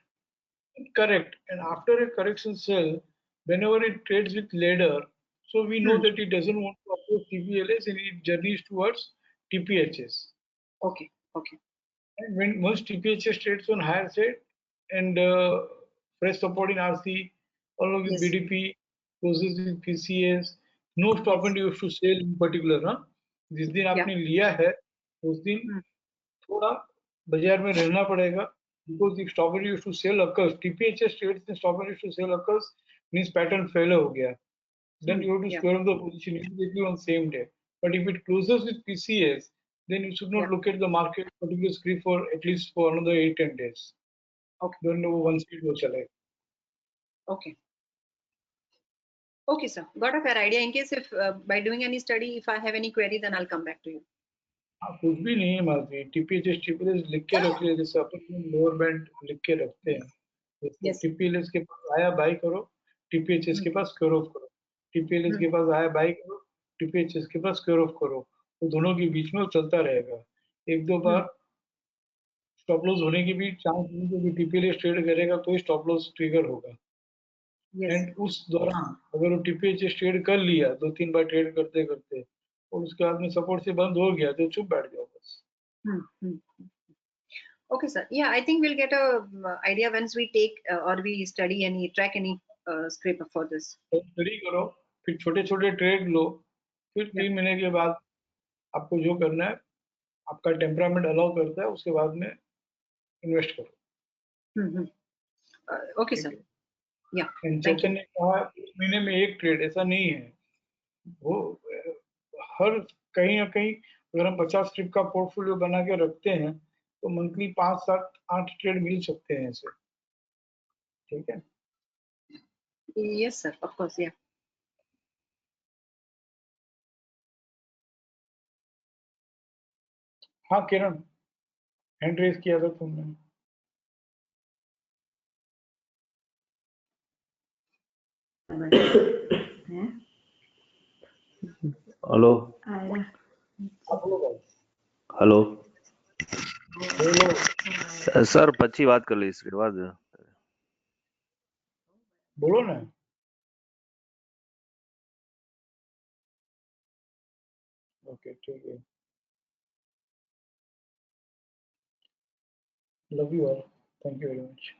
correct. And after a correction sale, whenever it trades with ladder, so we know that it doesn't want to approach TPLS and it journeys towards TPHS. Okay. Okay. And when once TPHS trades on higher side and fresh support in RC, along with Yes. BDP, closes with PCS, no stop and you have to sell in particular, ना जिस दिन आपने लिया है उस दिन थोड़ा बाजार में रहना पड़ेगा, because the stop and you have to sell occurs, TPHS states the stop and you have to sell occurs means pattern failure हो गया, then you have to Yeah. square up the position immediately on same day. But if it closes with PCS, then you should not look at the market particular script for at least for another 8-10 days. Okay. Don't know once it will select. Okay. Okay, sir. Got a fair idea. In case if by doing any study, if I have any query, then I'll come back to you. हाँ, कुछ भी नहीं है मालती, TPHS TPLS लिख के रख ले, जैसे अपन लोअर बैंड लिख के रखते हैं, जैसे Yes. TPLS के पास आया बाई करो, TPHS के पास स्क्वायर ऑफ करो, TPLS के पास आया बाई करो, TPHS के पास स्क्वायर ऑफ करो, तो दोनों के बीच में वो चलता रहेगा, एक दो बार स्टॉप लॉस होने की भी चांस नहीं है कि TPLS ट्रेड करेगा तो ही स्टॉप लॉस ट्रिगर होगा, Yes. एंड उस दौरान अगर वो TPHS ट्रेड कर लिया 2-3 बार ट्रेड करते करते और उसके बाद में सपोर्ट से बंद हो गया तो चुप बैठ जाओ बस. Okay, sir. Yeah, I think we'll get a idea once we take or we study any track any script for this. Study करो, फिर छोटे छोटे ट्रेड लो, फिर 3 महीने के बाद आपको जो करना है, आपका टेम्परामेंट अलाउ करता है, उसके बाद में इन्वेस्ट करो. Okay, sir. Yeah. चेतन ने कहा 1 महीने में एक ट्रेड, ऐसा नहीं है, वो हर कहीं ना कहीं अगर हम 50 स्ट्रिप का पोर्टफोलियो बना के रखते हैं तो मंथली 5-7-8 ट्रेड मिल सकते हैं ऐसे, ठीक है. Yes, sir. Of course, yeah. हाँ किरण, हैंड रेज किया था तुमने. हेलो हेलो बोलो सर 25 बात कर ली इसके बाद. बोलो ना. ओके ठीक है. Love you all, thank you very much.